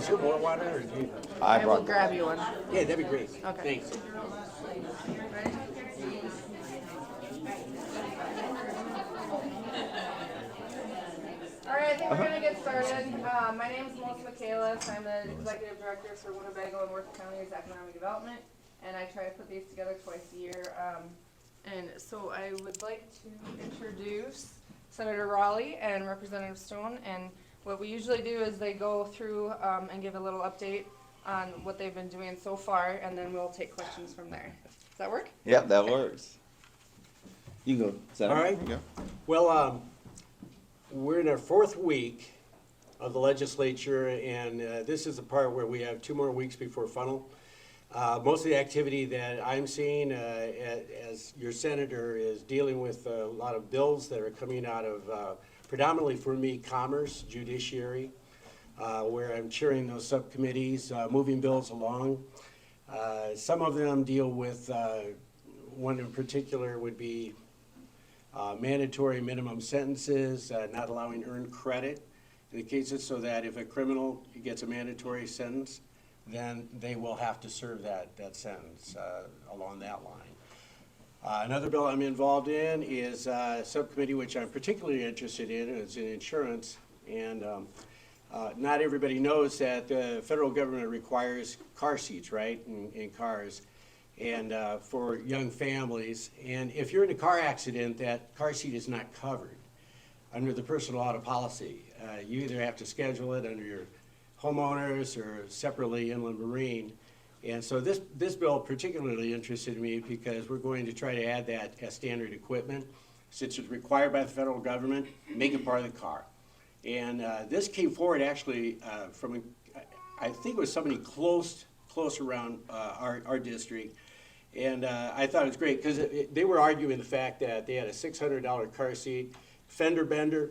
Is there more water? Or do you... I will grab you one. Yeah, that'd be great. Okay. Thanks. Ready? All right, I think we're going to get started. My name is Melissa Michaelis. I'm the Executive Director for Winnebago and Worth County's Economic Development, and I try to put these together twice a year. And so I would like to introduce Senator Rowley and Representative Stone. And what we usually do is they go through and give a little update on what they've been doing so far, and then we'll take questions from there. Does that work? Yep, that works. You can go, Senator. All right. You go. Well, we're in our fourth week of the legislature, and this is the part where we have 2 more weeks before funnel. Most of the activity that I'm seeing as your senator is dealing with a lot of bills that are coming out of predominantly for me, Commerce, Judiciary, where I'm chairing those subcommittees, moving bills along. Some of them deal with, one in particular would be mandatory minimum sentences, not allowing earned credit in the cases, so that if a criminal gets a mandatory sentence, then they will have to serve that sentence along that line. Another bill I'm involved in is a subcommittee which I'm particularly interested in. It's in insurance, and not everybody knows that the federal government requires car seats, right, in cars, and for young families. And if you're in a car accident, that car seat is not covered under the personal auto policy. You either have to schedule it under your homeowners or separately inland marine. And so this bill particularly interested me because we're going to try to add that as standard equipment. Since it's required by the federal government, make it part of the car. And this came forward actually from, I think it was somebody close around our district. And I thought it was great because they were arguing the fact that they had a $600 car seat, fender bender.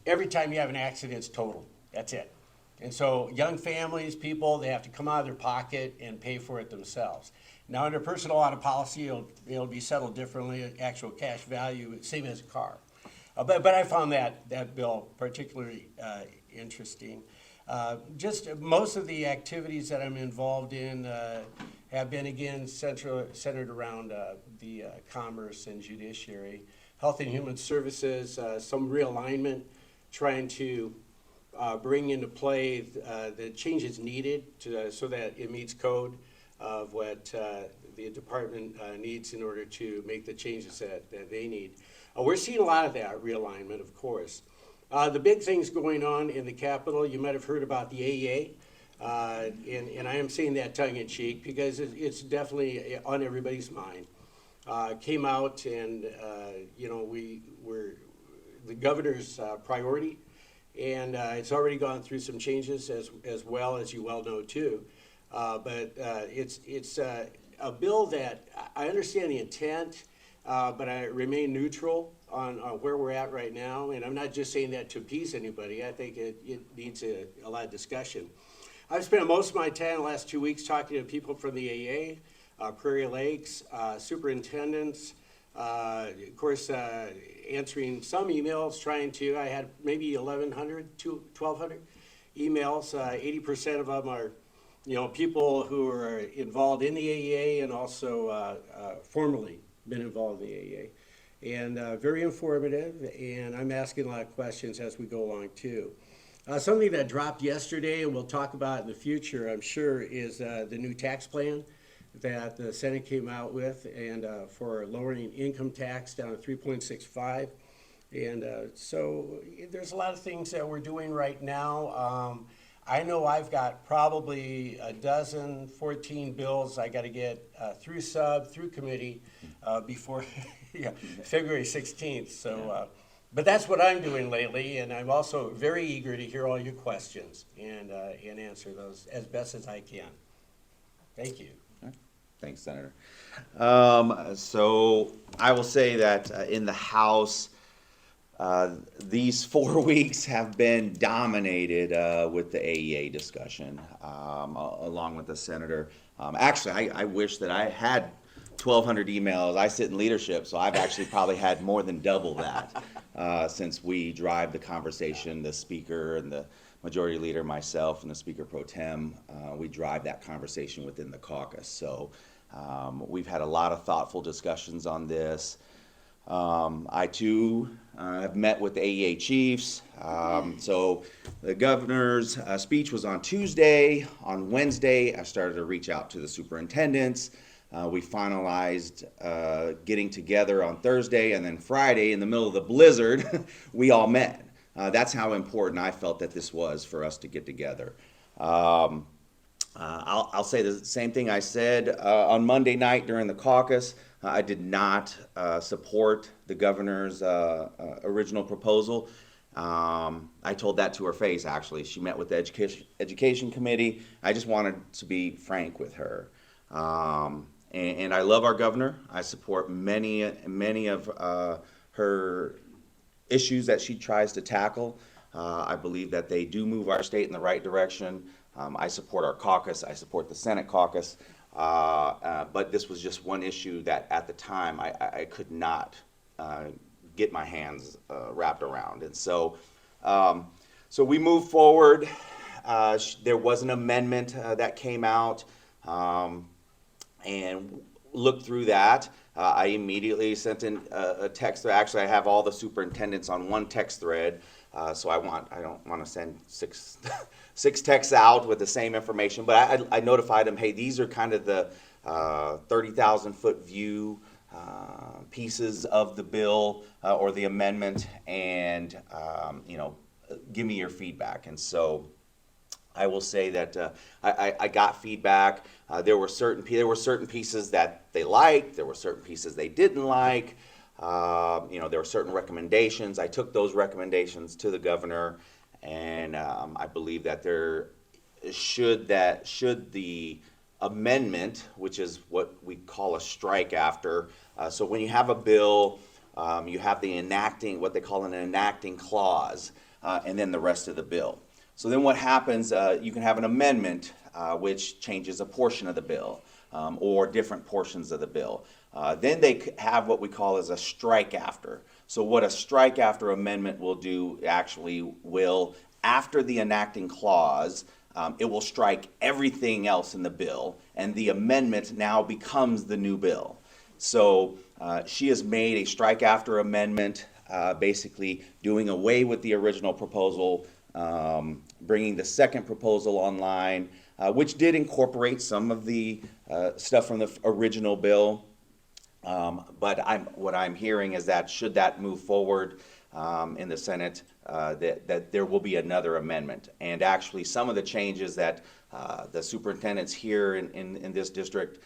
Every time you have an accident, it's totaled. That's it. And so young families, people, they have to come out of their pocket and pay for it themselves. Now, under personal auto policy, it'll be settled differently, actual cash value, same as a car. But I found that bill particularly interesting. Just most of the activities that I'm involved in have been, again, centered around the Commerce and Judiciary. Health and Human Services, some realignment, trying to bring into play the changes needed so that it meets code of what the department needs in order to make the changes that they need. We're seeing a lot of that realignment, of course. The big things going on in the Capitol, you might have heard about the AEA, and I am saying that tongue-in-cheek because it's definitely on everybody's mind. Came out and, we were the governor's priority, and it's already gone through some changes as well, as you well know too. But it's a bill that I understand the intent, but I remain neutral on where we're at right now. And I'm not just saying that to appease anybody. I think it needs a lot of discussion. I've spent most of my time the last 2 weeks talking to people from the AA, Prairie Lakes, superintendents, of course, answering some emails, I had maybe 1,100, 1,200 emails. 80% of them are, people who are involved in the AEA and also formally been involved in the AEA. And very informative, and I'm asking a lot of questions as we go along too. Something that dropped yesterday and we'll talk about in the future, I'm sure, is the new tax plan that the Senate came out with, and for lowering income tax down to 3.65. And so there's a lot of things that we're doing right now. I know I've got probably 14 bills I got to get through committee before February 16th. So, but that's what I'm doing lately, and I'm also very eager to hear all your questions and answer those as best as I can. Thank you. Thanks, Senator. So I will say that in the House, these 4 weeks have been dominated with the AEA discussion, along with the Senator. Actually, I wish that I had 1,200 emails. I sit in leadership, so I've actually probably had more than double that since we drive the conversation, the speaker and the Majority Leader, myself, and the Speaker Pro Tem, we drive that conversation within the caucus. So we've had a lot of thoughtful discussions on this. I too have met with the AEA chiefs. So the governor's speech was on Tuesday. On Wednesday, I started to reach out to the superintendents. We finalized getting together on Thursday, and then Friday, in the middle of the blizzard, we all met. That's how important I felt that this was for us to get together. I'll say the same thing I said on Monday night during the caucus. I did not support the governor's original proposal. I told that to her face, actually. She met with the education committee. I just wanted to be frank with her. And I love our governor. I support many of her issues that she tries to tackle. I believe that they do move our state in the right direction. I support our caucus. I support the Senate caucus. But this was just one issue that at the time I could not get my hands wrapped around. And so we moved forward. There was an amendment that came out, and looked through that. I immediately sent in a text. Actually, I have all the superintendents on one text thread. So I don't want to send six texts out with the same information, but I notified them, hey, these are kind of the 30,000 foot view pieces of the bill or the amendment, and give me your feedback. And so I will say that I got feedback. There were certain pieces that they liked. There were certain pieces they didn't like. There were certain recommendations. I took those recommendations to the governor, and I believe that should the amendment, which is what we call a strike after. So when you have a bill, you have what they call an enacting clause, and then the rest of the bill. So then what happens, you can have an amendment which changes a portion of the bill or different portions of the bill. Then they have what we call as a strike after. So what a strike after amendment will do after the enacting clause, it will strike everything else in the bill, and the amendment now becomes the new bill. So she has made a strike after amendment, basically doing away with the original proposal, bringing the second proposal online, which did incorporate some of the stuff from the original bill. But what I'm hearing is that should that move forward in the Senate, that there will be another amendment. And actually, some of the changes that the superintendents here in this district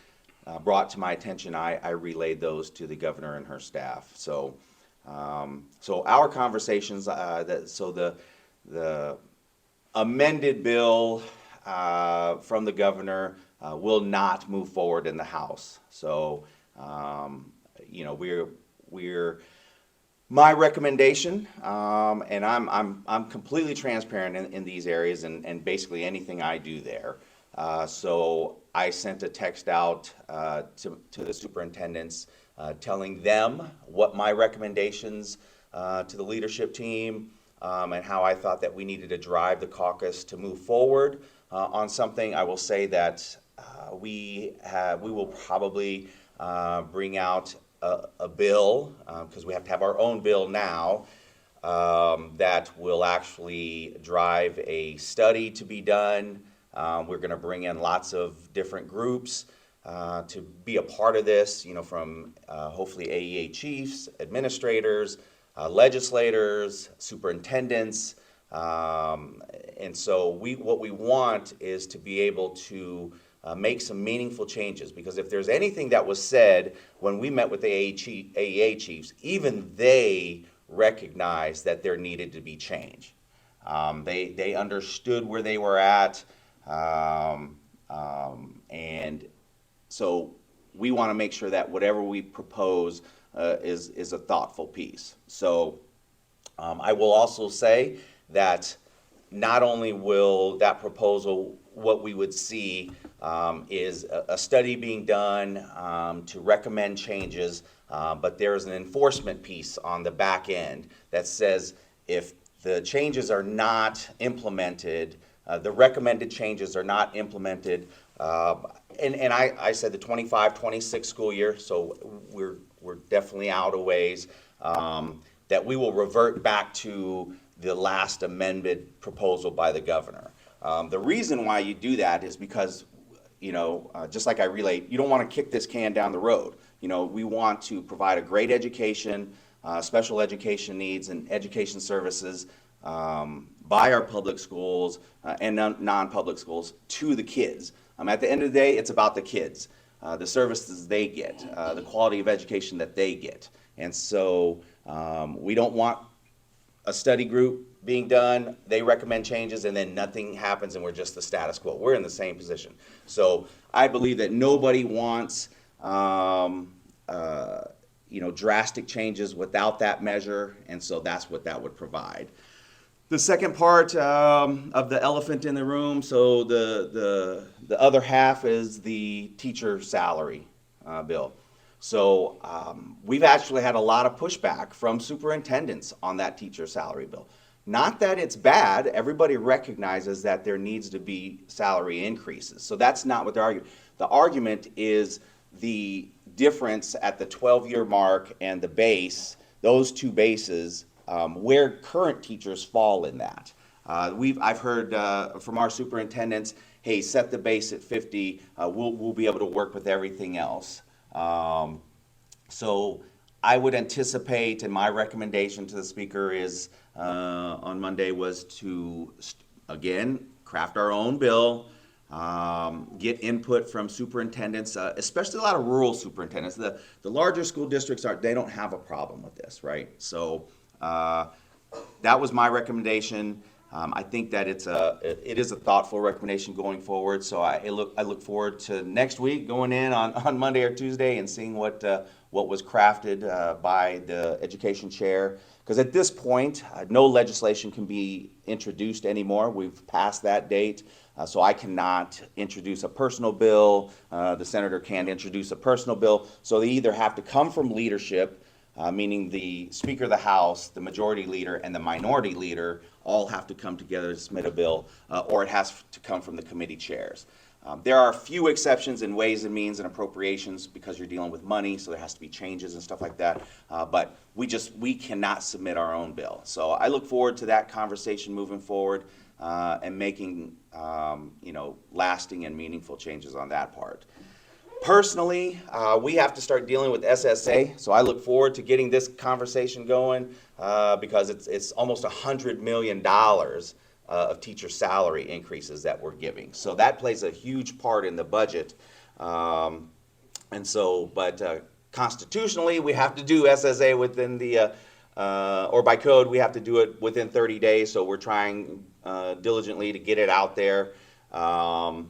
brought to my attention, I relayed those to the governor and her staff. So our conversations, the amended bill from the governor will not move forward in the House. So we're my recommendation, and I'm completely transparent in these areas and basically anything I do there. So I sent a text out to the superintendents telling them what my recommendations to the leadership team and how I thought that we needed to drive the caucus to move forward on something. I will say that we will probably bring out a bill, because we have to have our own bill now, that will actually drive a study to be done. We're going to bring in lots of different groups to be a part of this, from hopefully AEA chiefs, administrators, legislators, superintendents. And so what we want is to be able to make some meaningful changes, because if there's anything that was said when we met with the AEA chiefs, even they recognized that there needed to be change. They understood where they were at, and so we want to make sure that whatever we propose is a thoughtful piece. So I will also say that not only will that proposal, what we would see is a study being done to recommend changes, but there's an enforcement piece on the back end that says if the changes are not implemented, the recommended changes are not implemented, and I said the 25-26 school year, so we're definitely out a ways, that we will revert back to the last amended proposal by the governor. The reason why you do that is because, just like I relate, you don't want to kick this can down the road. We want to provide a great education, special education needs and education services by our public schools and non-public schools to the kids. At the end of the day, it's about the kids, the services they get, the quality of education that they get. And so we don't want a study group being done, they recommend changes, and then nothing happens and we're just the status quo. We're in the same position. So I believe that nobody wants drastic changes without that measure, and so that's what that would provide. The second part of the elephant in the room, so the other half is the teacher salary bill. So we've actually had a lot of pushback from superintendents on that teacher salary bill. Not that it's bad, everybody recognizes that there needs to be salary increases. So that's not what they're arguing. The argument is the difference at the 12-year mark and the base, those two bases, where current teachers fall in that. I've heard from our superintendents, hey, set the base at 50, we'll be able to work with everything else. So I would anticipate, and my recommendation to the speaker is on Monday was to, again, craft our own bill, get input from superintendents, especially a lot of rural superintendents. The larger school districts they don't have a problem with this, right? So that was my recommendation. I think that it is a thoughtful recommendation going forward. So I look forward to next week going in on Monday or Tuesday and seeing what was crafted by the education chair. Because at this point, no legislation can be introduced anymore. We've passed that date. So I cannot introduce a personal bill. The senator can't introduce a personal bill. So they either have to come from leadership, meaning the Speaker of the House, the Majority Leader, and the Minority Leader all have to come together to submit a bill, or it has to come from the committee chairs. There are a few exceptions in Ways and Means and Appropriations because you're dealing with money, so there has to be changes and stuff like that. But we cannot submit our own bill. So I look forward to that conversation moving forward and making lasting and meaningful changes on that part. Personally, we have to start dealing with SSA, so I look forward to getting this conversation going because it's almost $100 million of teacher salary increases that we're giving. So that plays a huge part in the budget. But constitutionally, we have to do SSA within or by code, we have to do it within 30 days. So we're trying diligently to get it out there. I'm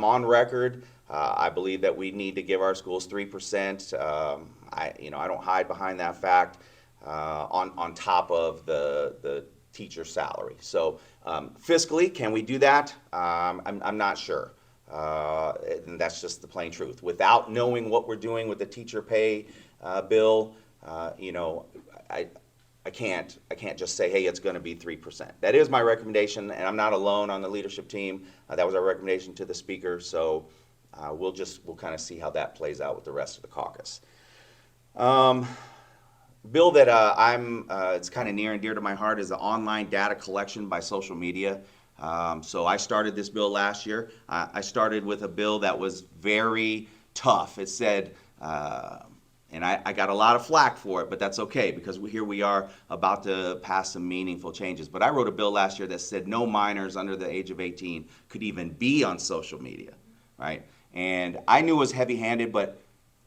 on record. I believe that we need to give our schools 3%. I don't hide behind that fact. On top of the teacher salary. So fiscally, can we do that? I'm not sure. And that's just the plain truth. Without knowing what we're doing with the teacher pay bill, I can't just say, hey, it's going to be 3%. That is my recommendation, and I'm not alone on the leadership team. That was our recommendation to the speaker. So we'll kind of see how that plays out with the rest of the caucus. Bill that it's kind of near and dear to my heart is the online data collection by social media. So I started this bill last year. I started with a bill that was very tough. It said, and I got a lot of flack for it, but that's okay because here we are about to pass some meaningful changes. But I wrote a bill last year that said no minors under the age of 18 could even be on social media, right? And I knew it was heavy-handed, but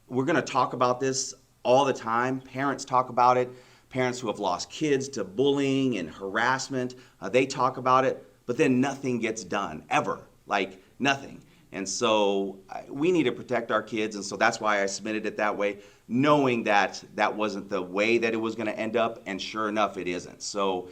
we're going to talk about this all the time. Parents talk about it. Parents who have lost kids to bullying and harassment, they talk about it, but then nothing gets done, ever, like nothing. And so we need to protect our kids, and so that's why I submitted it that way, knowing that that wasn't the way that it was going to end up, and sure enough, it isn't. So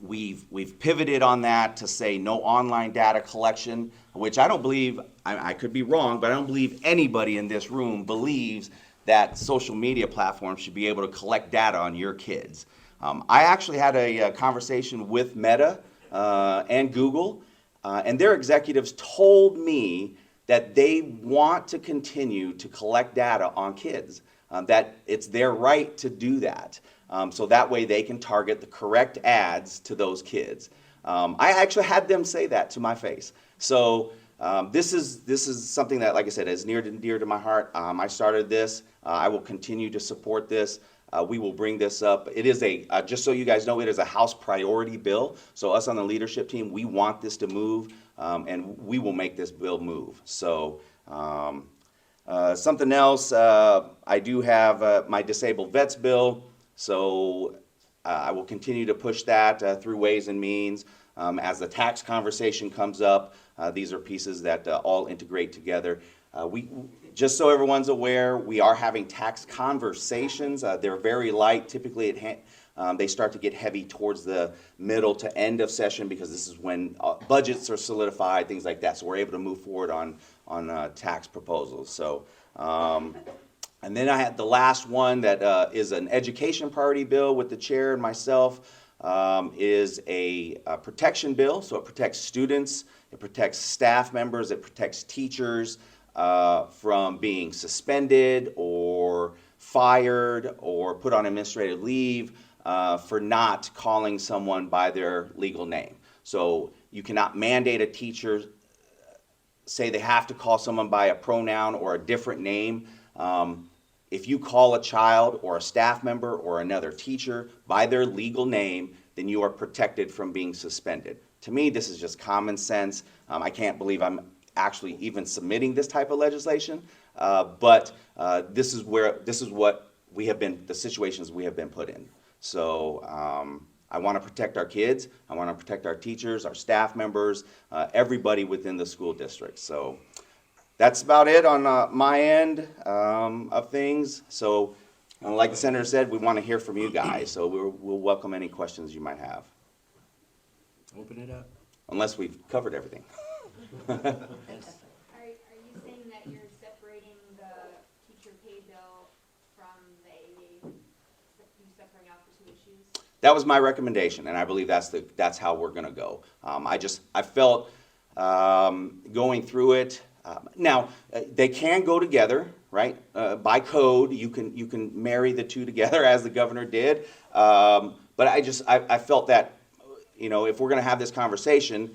we've pivoted on that to say no online data collection, which I don't believe, I could be wrong, but I don't believe anybody in this room believes that social media platforms should be able to collect data on your kids. I actually had a conversation with Meta and Google, and their executives told me that they want to continue to collect data on kids, that it's their right to do that. So that way they can target the correct ads to those kids. I actually had them say that to my face. So this is something that, like I said, is near and dear to my heart. I started this. I will continue to support this. We will bring this up. It is just so you guys know, it is a House priority bill. So us on the leadership team, we want this to move, and we will make this bill move. So something else, I do have my disabled vets bill. So I will continue to push that through Ways and Means. As the tax conversation comes up, these are pieces that all integrate together. Just so everyone's aware, we are having tax conversations. They're very light. Typically, they start to get heavy towards the middle to end of session because this is when budgets are solidified, things like that. So we're able to move forward on tax proposals. So, and then I had the last one that is an education priority bill with the chair and myself. Is a protection bill. So it protects students, it protects staff members, it protects teachers from being suspended or fired or put on administrative leave for not calling someone by their legal name. So you cannot mandate a teacher, say they have to call someone by a pronoun or a different name. If you call a child or a staff member or another teacher by their legal name, then you are protected from being suspended. To me, this is just common sense. I can't believe I'm actually even submitting this type of legislation, but this is what we have been, the situations we have been put in. So I want to protect our kids. I want to protect our teachers, our staff members, everybody within the school district. So that's about it on my end of things. So like the senator said, we want to hear from you guys. So we'll welcome any questions you might have. Open it up. Unless we've covered everything. Are you saying that you're separating the teacher pay bill from the AEA? You separating out the two issues? That was my recommendation, and I believe that's how we're going to go. I felt going through it. Now they can go together, right? By code, you can marry the two together, as the governor did. But I felt that, if we're going to have this conversation,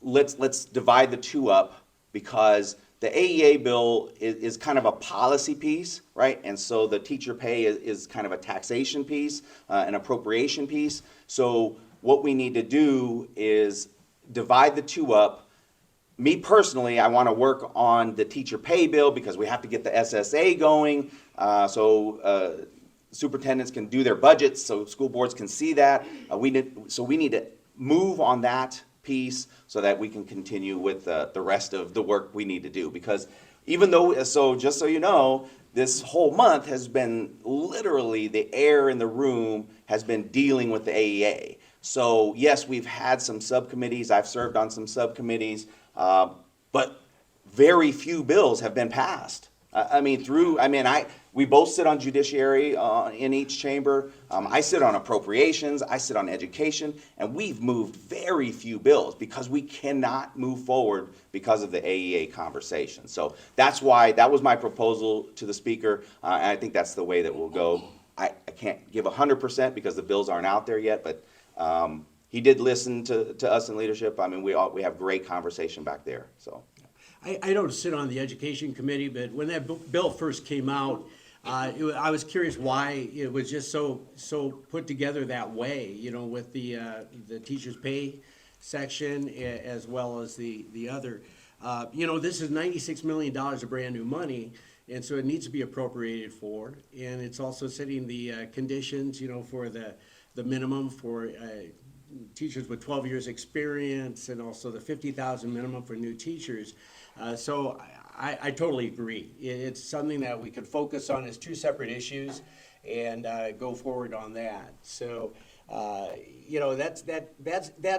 let's divide the two up, because the AEA bill is kind of a policy piece, right? And so the teacher pay is kind of a taxation piece, an appropriation piece. So what we need to do is divide the two up. Me personally, I want to work on the teacher pay bill because we have to get the SSA going, so superintendents can do their budgets, so school boards can see that. We need to move on that piece so that we can continue with the rest of the work we need to do. Because even though, so just so you know, this whole month has been literally, the air in the room has been dealing with the AEA. So yes, we've had some subcommittees. I've served on some subcommittees, but very few bills have been passed. We both sit on judiciary in each chamber. I sit on appropriations, I sit on education, and we've moved very few bills because we cannot move forward because of the AEA conversation. So that's why that was my proposal to the speaker, and I think that's the way that we'll go. I can't give 100% because the bills aren't out there yet, but he did listen to us in leadership. We have great conversation back there. So I don't sit on the education committee, but when that bill first came out, I was curious why it was just so put together that way, with the teachers' pay section as well as the other. This is $96 million of brand new money, and so it needs to be appropriated for. And it's also setting the conditions, for the minimum for teachers with 12 years experience, and also the 50,000 minimum for new teachers. So I totally agree. It's something that we could focus on as two separate issues and go forward on that. So, that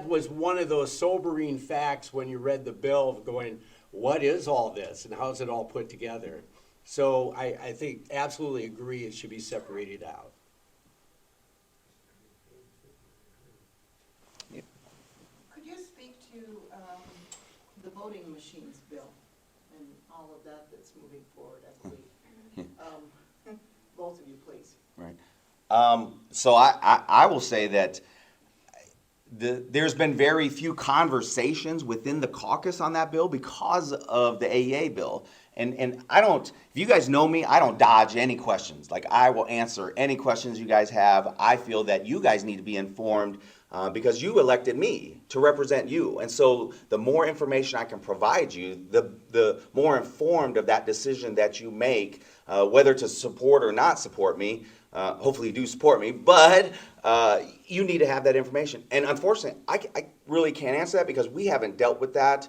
was one of those sobering facts when you read the bill, going, what is all this and how is it all put together? So I think absolutely agree it should be separated out. Could you speak to the voting machines bill and all of that that's moving forward, I believe? Both of you, please. Right. So I will say that there's been very few conversations within the caucus on that bill because of the AEA bill. And I don't, if you guys know me, I don't dodge any questions. Like, I will answer any questions you guys have. I feel that you guys need to be informed because you elected me to represent you. And so the more information I can provide you, the more informed of that decision that you make, whether to support or not support me. Hopefully you do support me, but you need to have that information. And unfortunately, I really can't answer that because we haven't dealt with that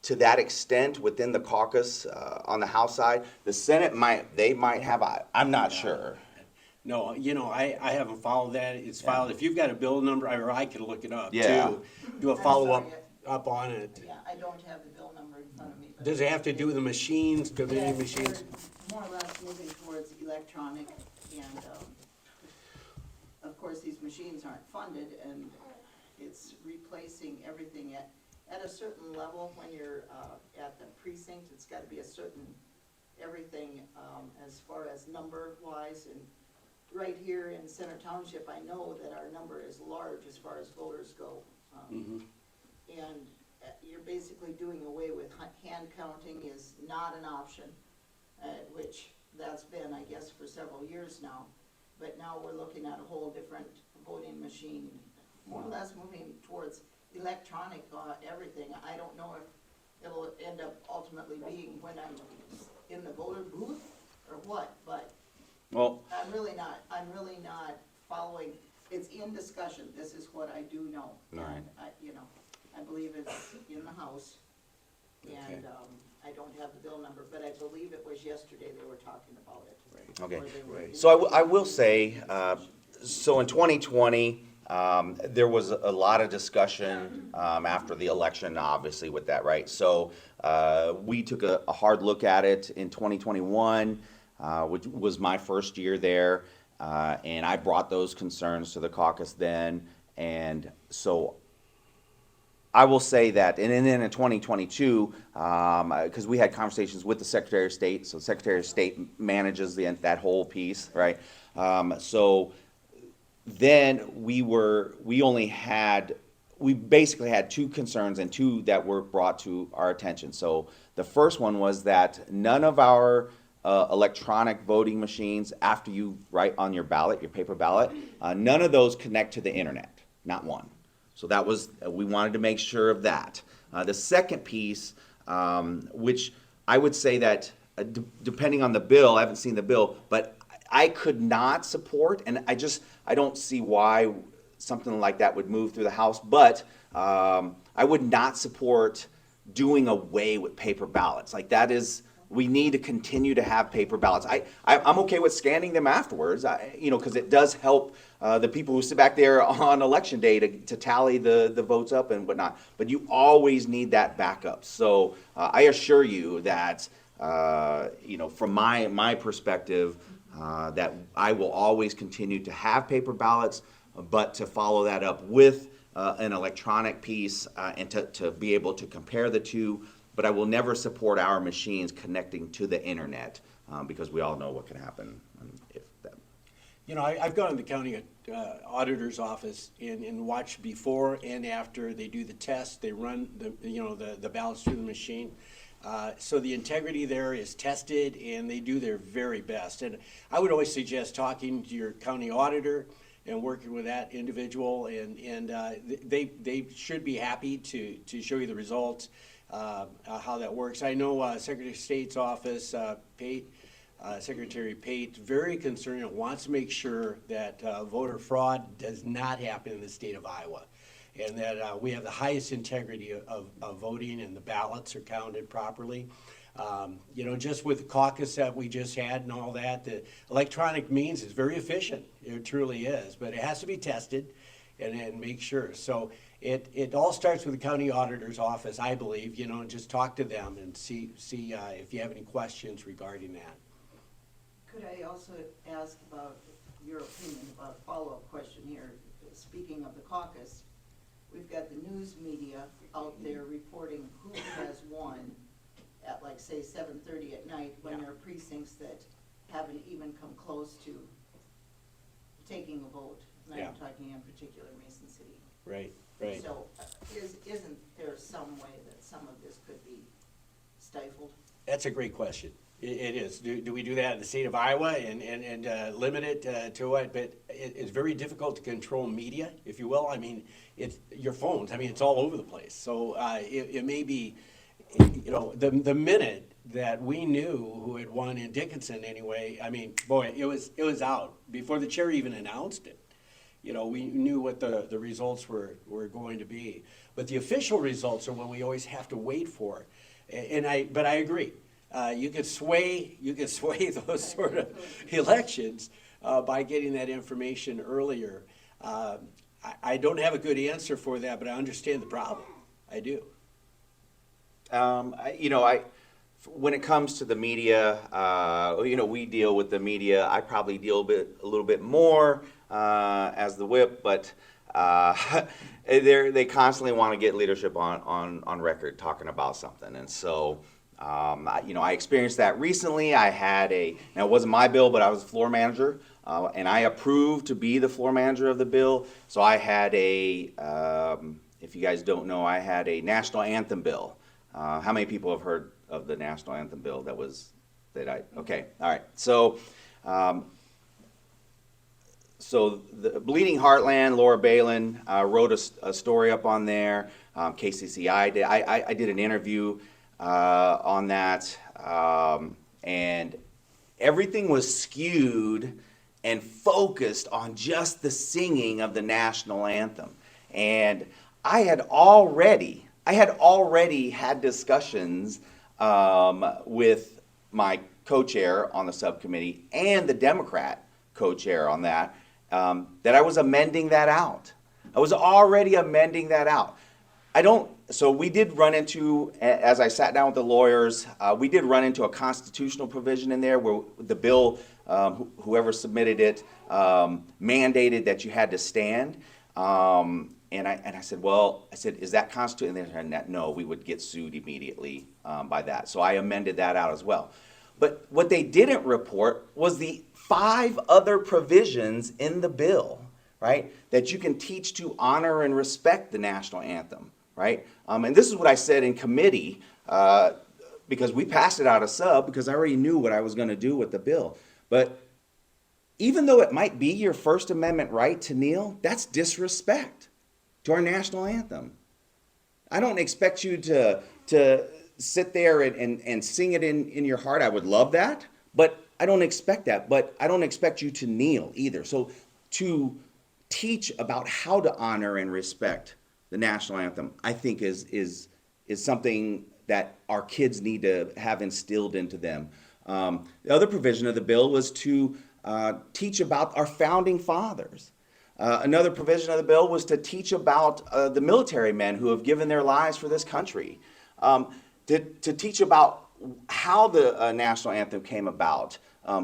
to that extent within the caucus on the House side. The Senate might have, I'm not sure. No, I haven't followed that. It's filed, if you've got a bill number, or I could look it up Yeah. too, do a I'm follow-up sorry, up on it. Yeah, I don't have the bill number in front of me. But Does it have to do with the machines, the many Yes, machines? we're more or less moving towards electronic, and of course, these machines aren't funded, and it's replacing everything at a certain level. When you're at the precinct, it's got to be a certain everything as far as number-wise. And right here in Center Township, I know that our number is large as far as voters go. And you're basically doing away with hand counting is not an option, which that's been, I guess, for several years now. But now we're looking at a whole different voting machine, more or less moving towards electronic everything. I don't know if it'll end up ultimately being when I'm in the voter booth or what, but Well, I'm really not following. It's in discussion. This is what I do know. Right. And I believe it's in the House. And I don't have the bill number, but I believe it was yesterday they were talking about it. okay. Or they were in So I will say, so in 2020, there was a lot of discussion after the election, obviously, with that, right? So we took a hard look at it in 2021, which was my first year there, and I brought those concerns to the caucus then. And so I will say that, and then in 2022, because we had conversations with the Secretary of State, so the Secretary of State manages that whole piece, right? So then we basically had two concerns, and two that were brought to our attention. So the first one was that none of our electronic voting machines, after you write on your ballot, your paper ballot, none of those connect to the internet, not one. So that was, we wanted to make sure of that. The second piece, which I would say that depending on the bill, I haven't seen the bill, but I could not support, and I don't see why something like that would move through the House, but I would not support doing away with paper ballots. Like, that is, we need to continue to have paper ballots. I'm okay with scanning them afterwards, because it does help the people who sit back there on election day to tally the votes up and whatnot. But you always need that backup. So I assure you that, from my perspective, that I will always continue to have paper ballots, but to follow that up with an electronic piece and to be able to compare the two. But I will never support our machines connecting to the internet because we all know what can happen if that. I've gone to the county auditor's office and watched before and after they do the test. They run the ballots through the machine. So the integrity there is tested, and they do their very best. And I would always suggest talking to your county auditor and working with that individual, and they should be happy to show you the results. How that works. I know Secretary of State's office, Secretary Pate, very concerned and wants to make sure that voter fraud does not happen in the state of Iowa, and that we have the highest integrity of voting and the ballots are counted properly. Just with the caucus that we just had and all that, the electronic means is very efficient. It truly is, but it has to be tested and make sure. So it all starts with the county auditor's office, I believe, you know, and just talk to them and see if you have any questions regarding that. Could I also ask about your opinion about a follow-up question here? Speaking of the caucus, we've got the news media out there reporting who has won at, like, say, 7:30 at night, when there are precincts that haven't even come close to taking a vote. And Yeah. I'm talking in particular Mason City. Right, right. So isn't there some way that some of this could be stifled? That's a great question. It is. Do we do that in the state of Iowa and limit it to what? But it's very difficult to control media, if you will. I mean, it's your phones. I mean, it's all over the place. So it may be, you know, the minute that we knew who had won in Dickinson anyway, I mean, boy, it was out before the chair even announced it. You know, we knew what the results were going to be. But the official results are what we always have to wait for. But I agree. You could sway those sort of elections by getting that information earlier. I don't have a good answer for that, but I understand the problem. I do. When it comes to the media, we deal with the media. I probably deal a little bit more as the whip, but they constantly want to get leadership on record talking about something, and so. I experienced that recently. Now it wasn't my bill, but I was floor manager, and I approved to be the floor manager of the bill. So I had if you guys don't know, I had a national anthem bill. How many people have heard of the national anthem bill okay, all right. So the Bleeding Heartland, Laura Balin wrote a story up on there. KCCI did. I did an interview on that, and everything was skewed and focused on just the singing of the national anthem. And I had already had discussions with my co-chair on the subcommittee and the Democrat co-chair on that I was amending that out. I was already amending that out. So we did run into, as I sat down with the lawyers, we did run into a constitutional provision in there where the bill, whoever submitted it, mandated that you had to stand. And I said, is that constitutional? And they said, no, we would get sued immediately by that. So I amended that out as well. But what they didn't report was the 5 other provisions in the bill, right, that you can teach to honor and respect the national anthem. Right? And this is what I said in committee, because we passed it out of sub, because I already knew what I was going to do with the bill. But even though it might be your First Amendment right to kneel, that's disrespect to our national anthem. I don't expect you to sit there and sing it in your heart. I would love that, but I don't expect that. But I don't expect you to kneel either. So to teach about how to honor and respect the national anthem, I think is something that our kids need to have instilled into them. The other provision of the bill was to teach about our founding fathers. Another provision of the bill was to teach about the military men who have given their lives for this country. To teach about how the national anthem came about.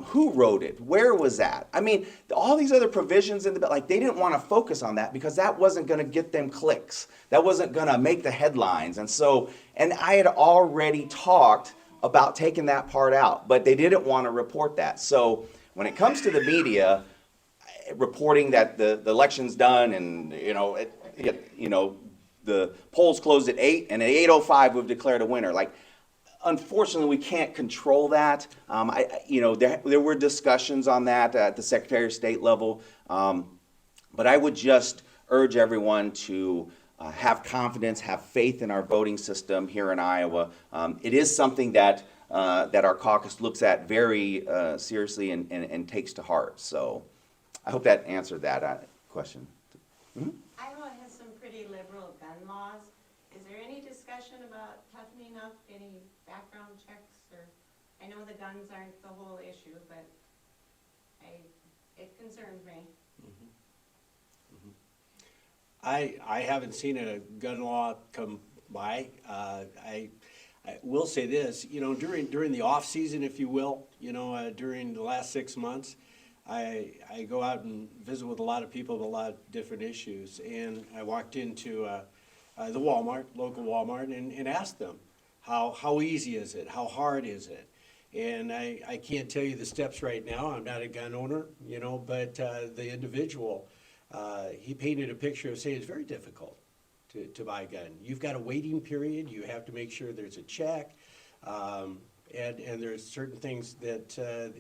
Who wrote it? Where was that? I mean, all these other provisions in the bill, they didn't want to focus on that because that wasn't going to get them clicks. That wasn't going to make the headlines. And I had already talked about taking that part out, but they didn't want to report that. So when it comes to the media reporting that the election's done and, the polls closed at 8 and at 8:05 we've declared a winner. Unfortunately, we can't control that. There were discussions on that at the Secretary of State level, but I would just urge everyone to have confidence, have faith in our voting system here in Iowa. It is something that our caucus looks at very seriously and takes to heart. So I hope that answered that question. Mm-hmm. Iowa has some pretty liberal gun laws. Is there any discussion about toughening up any background checks? Or I know the guns aren't the whole issue, but it concerns me. I haven't seen a gun law come by. I will say this, during the off-season, if you will, during the last 6 months, I go out and visit with a lot of people with a lot of different issues. And I walked into the Walmart, local Walmart, and asked them, how easy is it? How hard is it? And I can't tell you the steps right now. I'm not a gun owner, but the individual, he painted a picture of saying it's very difficult to buy a gun. You've got a waiting period. You have to make sure there's a check. And there's certain things that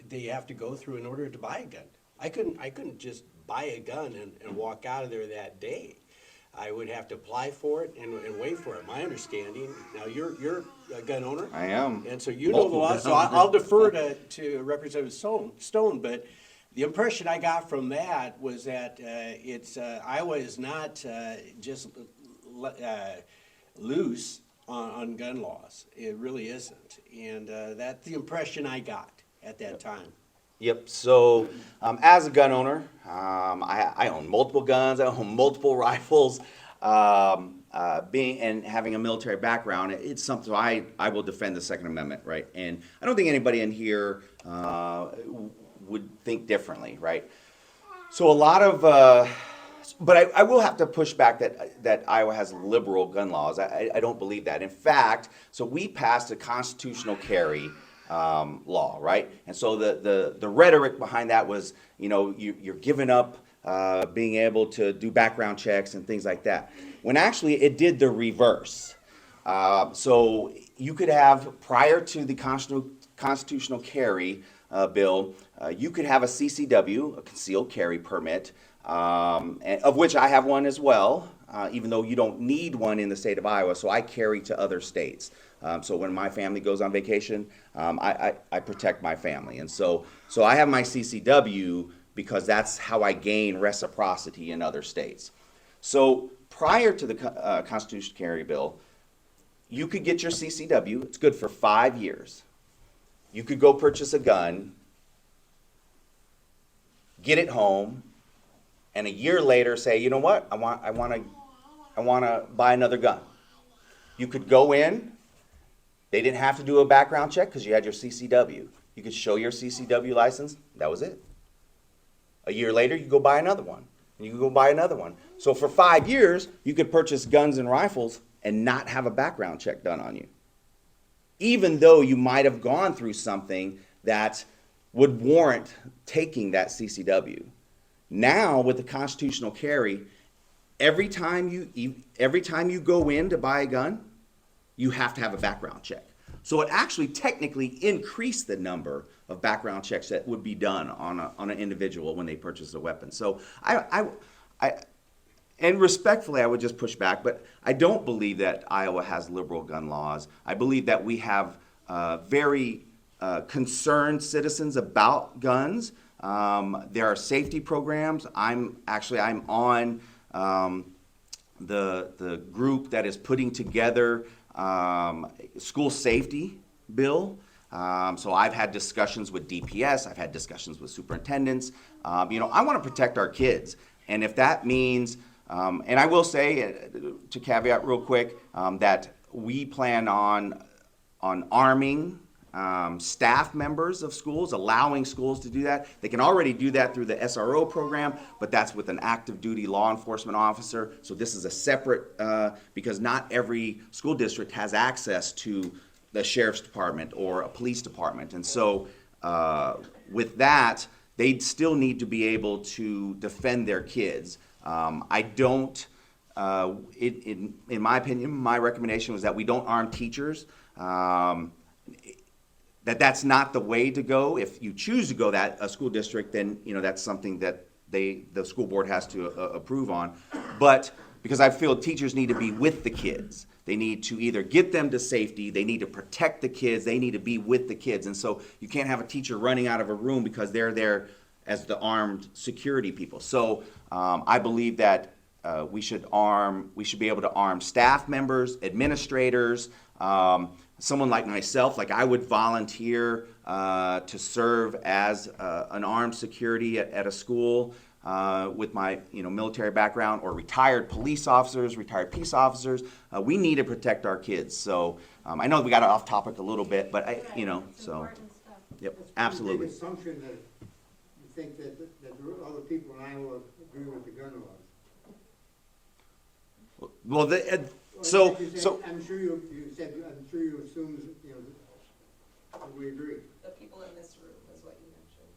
they have to go through in order to buy a gun. I couldn't just buy a gun and walk out of there that day. I would have to apply for it and wait for it. My understanding, now you're a gun owner. I am. And so you know the law, so I'll defer to Representative Stone, but the impression I got from that was that Iowa is not just loose on gun laws. It really isn't. And that's the impression I got at that time. Yep. So, as a gun owner, I own multiple guns. I own multiple rifles. Being and having a military background, it's something I will defend the Second Amendment, right? And I don't think anybody in here would think differently, right? So a lot of, but I will have to push back that Iowa has liberal gun laws. I don't believe that. In fact, so we passed a constitutional carry law, right? And so the rhetoric behind that was, you're giving up being able to do background checks and things like that. When actually it did the reverse. So you could have, prior to the constitutional carry bill, you could have a CCW, a concealed carry permit, of which I have one as well, even though you don't need one in the state of Iowa, so I carry to other states. So when my family goes on vacation, I protect my family. And so I have my CCW because that's how I gain reciprocity in other states. So prior to the constitutional carry bill, you could get your CCW. It's good for 5 years. You could go purchase a gun, get it home, and a year later say, you know what, I want to buy another gun. You could go in. They didn't have to do a background check because you had your CCW. You could show your CCW license. That was it. A year later, you go buy another one. And you could go buy another one. So for 5 years, you could purchase guns and rifles and not have a background check done on you, even though you might have gone through something that would warrant taking that CCW. Now, with the constitutional carry, every time you go in to buy a gun, you have to have a background check. So it actually technically increased the number of background checks that would be done on an individual when they purchase a weapon. So and respectfully, I would just push back, but I don't believe that Iowa has liberal gun laws. I believe that we have very concerned citizens about guns. There are safety programs. I'm on the group that is putting together school safety bill. So I've had discussions with DPS. I've had discussions with superintendents. I want to protect our kids. And if that means, and I will say, to caveat real quick, that we plan on arming staff members of schools, allowing schools to do that. They can already do that through the SRO program, but that's with an active duty law enforcement officer. So this is a separate, because not every school district has access to the sheriff's department or a police department. And so with that, they still need to be able to defend their kids. I don't, in my opinion, my recommendation was that we don't arm teachers. That's not the way to go. If you choose to go that a school district, then that's something that the school board has to approve on. But because I feel teachers need to be with the kids. They need to either get them to safety, they need to protect the kids, they need to be with the kids. And so you can't have a teacher running out of a room because they're there as the armed security people. So I believe that we should be able to arm staff members, administrators, someone like myself. Like I would volunteer to serve as an armed security at a school. with my military background, or retired police officers, retired peace officers. We need to protect our kids. So I know we got off topic a little bit, but It's so important stuff. yep, It's a absolutely. big assumption that you think that other people in Iowa agree with the gun laws. Well, Well, like you said, I'm sure you assume, that we agree. The people in this room is what you mentioned.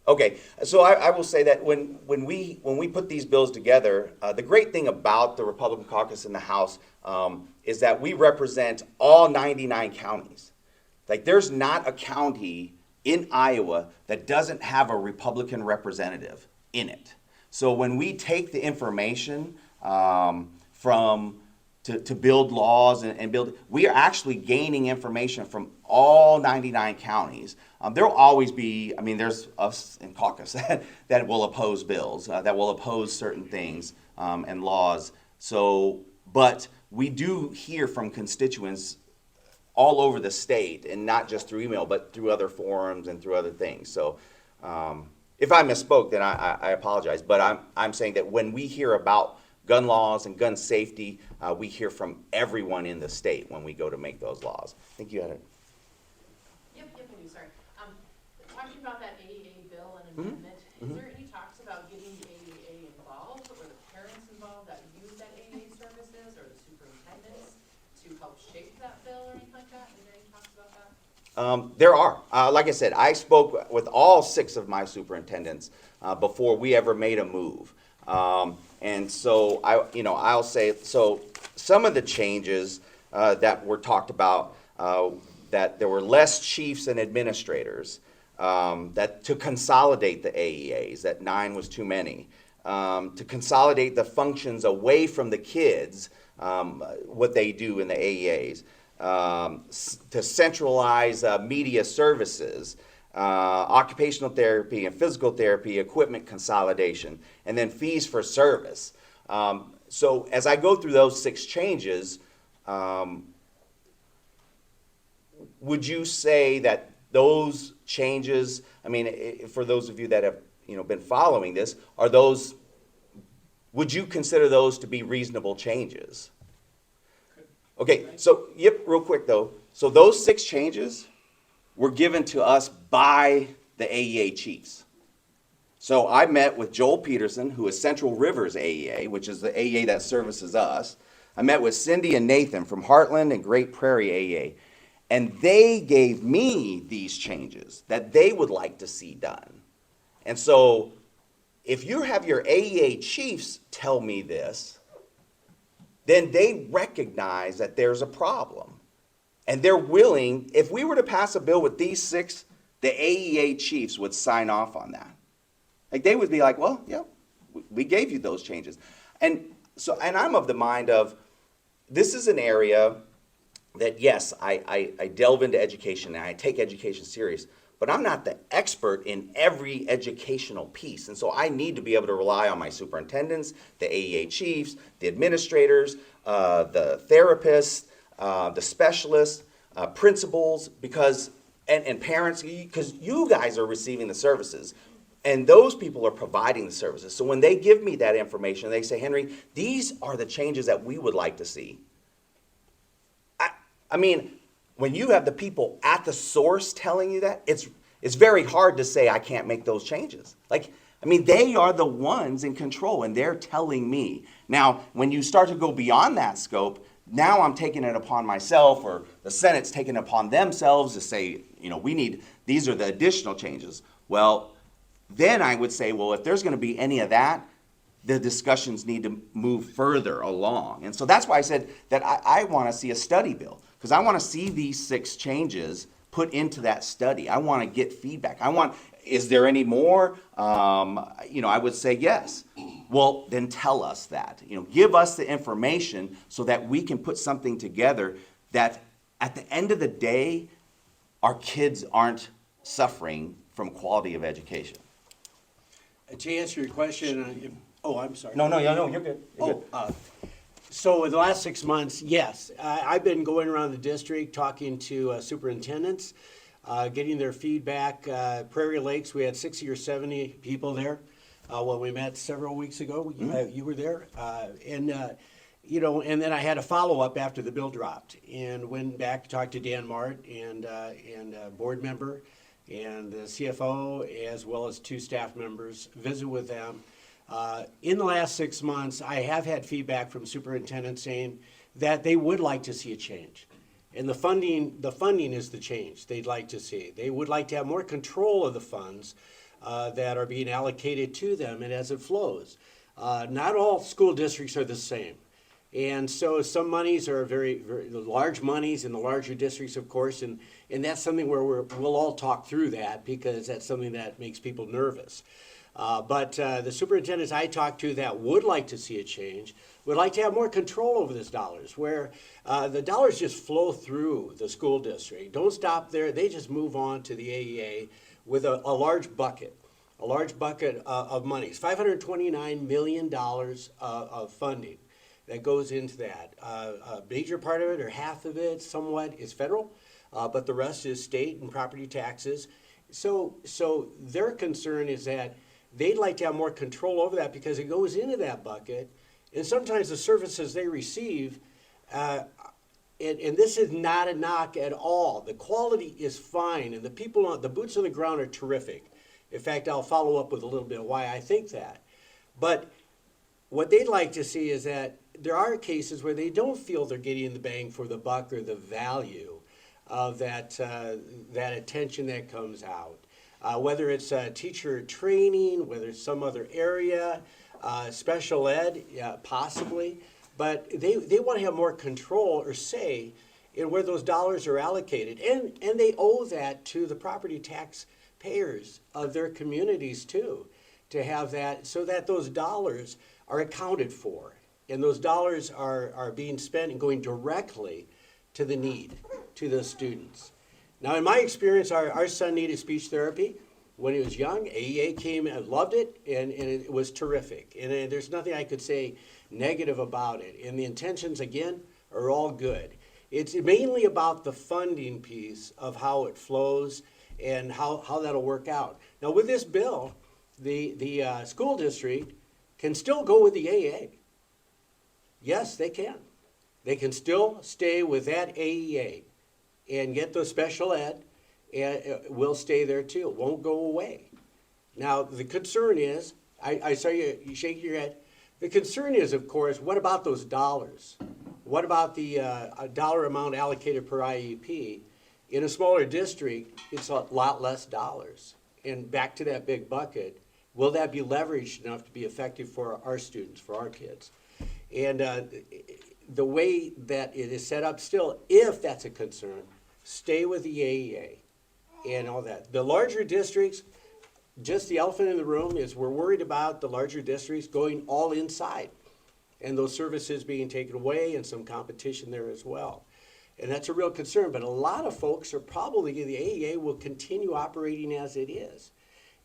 Okay, so I will say that when we put these bills together, the great thing about the Republican caucus in the House is that we represent all 99 counties. Like, there's not a county in Iowa that doesn't have a Republican representative in it. So when we take the information to build laws and build, we are actually gaining information from all 99 counties. There will always be, there's us in caucus that will oppose bills, that will oppose certain things and laws. So, but we do hear from constituents all over the state, and not just through email, but through other forums and through other things. So if I misspoke, then I apologize. But I'm saying that when we hear about gun laws and gun safety, we hear from everyone in the state when we go to make those laws. I think you had it. Yep, I do, sorry. Talking about that AEA bill and amendment, is there any talks about getting the AEA involved, or the parents involved that use that AEA services, or the superintendents to help shape that bill or anything like that? Is there any talks about that? There are. Like I said, I spoke with all 6 of my superintendents before we ever made a move. And so I'll say, so some of the changes that were talked about, that there were less chiefs and administrators, that to consolidate the AEAs, that 9 was too many, to consolidate the functions away from the kids, what they do in the AEAs, to centralize media services, occupational therapy and physical therapy, equipment consolidation, and then fees for service. So as I go through those 6 changes, would you say that those changes, for those of you that have been following this, would you consider those to be reasonable changes? Okay, so real quick though. So those 6 changes were given to us by the AEA chiefs. So I met with Joel Peterson, who is Central Rivers AEA, which is the AEA that services us. I met with Cindy and Nathan from Heartland and Great Prairie AEA. And they gave me these changes that they would like to see done. And so if you have your AEA chiefs tell me this, then they recognize that there's a problem. And they're willing, if we were to pass a bill with these 6, the AEA chiefs would sign off on that. Like, they would be like, well, yeah, we gave you those changes. And I'm of the mind of, this is an area that, yes, I delve into education and I take education serious, but I'm not the expert in every educational piece. And so I need to be able to rely on my superintendents, the AEA chiefs, the administrators, the therapists, the specialists, principals, and parents, because you guys are receiving the services. And those people are providing the services. So when they give me that information, they say, Henry, these are the changes that we would like to see. When you have the people at the source telling you that, it's very hard to say I can't make those changes. They are the ones in control, and they're telling me. Now, when you start to go beyond that scope, now I'm taking it upon myself, or the Senate's taking it upon themselves to say, these are the additional changes. Well, then I would say, well, if there's going to be any of that, the discussions need to move further along. And so that's why I said that I want to see a study bill, because I want to see these 6 changes put into that study. I want to get feedback. Is there any more? I would say yes. Well, then tell us that. Give us the information so that we can put something together that at the end of the day, our kids aren't suffering from quality of education. To answer your question, I'm sorry. No, you're good. You're good. So in the last 6 months, yes, I've been going around the district talking to superintendents, getting their feedback. Prairie Lakes, we had 60 or 70 people there. when we met several weeks ago. You were there. You know, and then I had a follow-up after the bill dropped and went back to talk to Dan Mart and a board member and the CFO, as well as 2 staff members, visit with them. In the last 6 months, I have had feedback from superintendents saying that they would like to see a change. And the funding is the change they'd like to see. They would like to have more control of the funds that are being allocated to them and as it flows. Not all school districts are the same. And so some monies are very, very large monies in the larger districts, of course, and that's something where we'll all talk through that because that's something that makes people nervous. But the superintendents I talked to that would like to see a change would like to have more control over those dollars, where the dollars just flow through the school district. Don't stop there. They just move on to the AEA with a large bucket. A large bucket of monies, $529 million of funding that goes into that. A major part of it, or half of it, somewhat, is federal, but the rest is state and property taxes. So their concern is that they'd like to have more control over that because it goes into that bucket, and sometimes the services they receive, and this is not a knock at all. The quality is fine, and the people the boots on the ground are terrific. In fact, I'll follow up with a little bit of why I think that. But what they'd like to see is that there are cases where they don't feel they're getting the bang for the buck or the value of that attention that comes out. Whether it's teacher training, whether it's some other area, special ed, possibly. But they want to have more control or say in where those dollars are allocated. And they owe that to the property tax payers of their communities too, to have that so that those dollars are accounted for and those dollars are being spent and going directly to the need, to the students. Now in my experience, our son needed speech therapy when he was young. AEA came and loved it, and it was terrific, and there's nothing I could say negative about it, and the intentions again are all good. It's mainly about the funding piece of how it flows and how that'll work out. Now with this bill, the school district can still go with the AEA. Yes, they can. They can still stay with that AEA and get the special ed, and it will stay there too. It won't go away. Now the concern is, I saw you shaking your head. The concern is, of course, what about those dollars? What about the dollar amount allocated per IEP? In a smaller district, it's a lot less dollars. And back to that big bucket, will that be leveraged enough to be effective for our students, for our kids? And the way that it is set up still, if that's a concern, stay with the AEA and all that. The larger districts, just the elephant in the room is we're worried about the larger districts going all inside and those services being taken away and some competition there as well. And that's a real concern, but a lot of folks are probably, the AEA will continue operating as it is.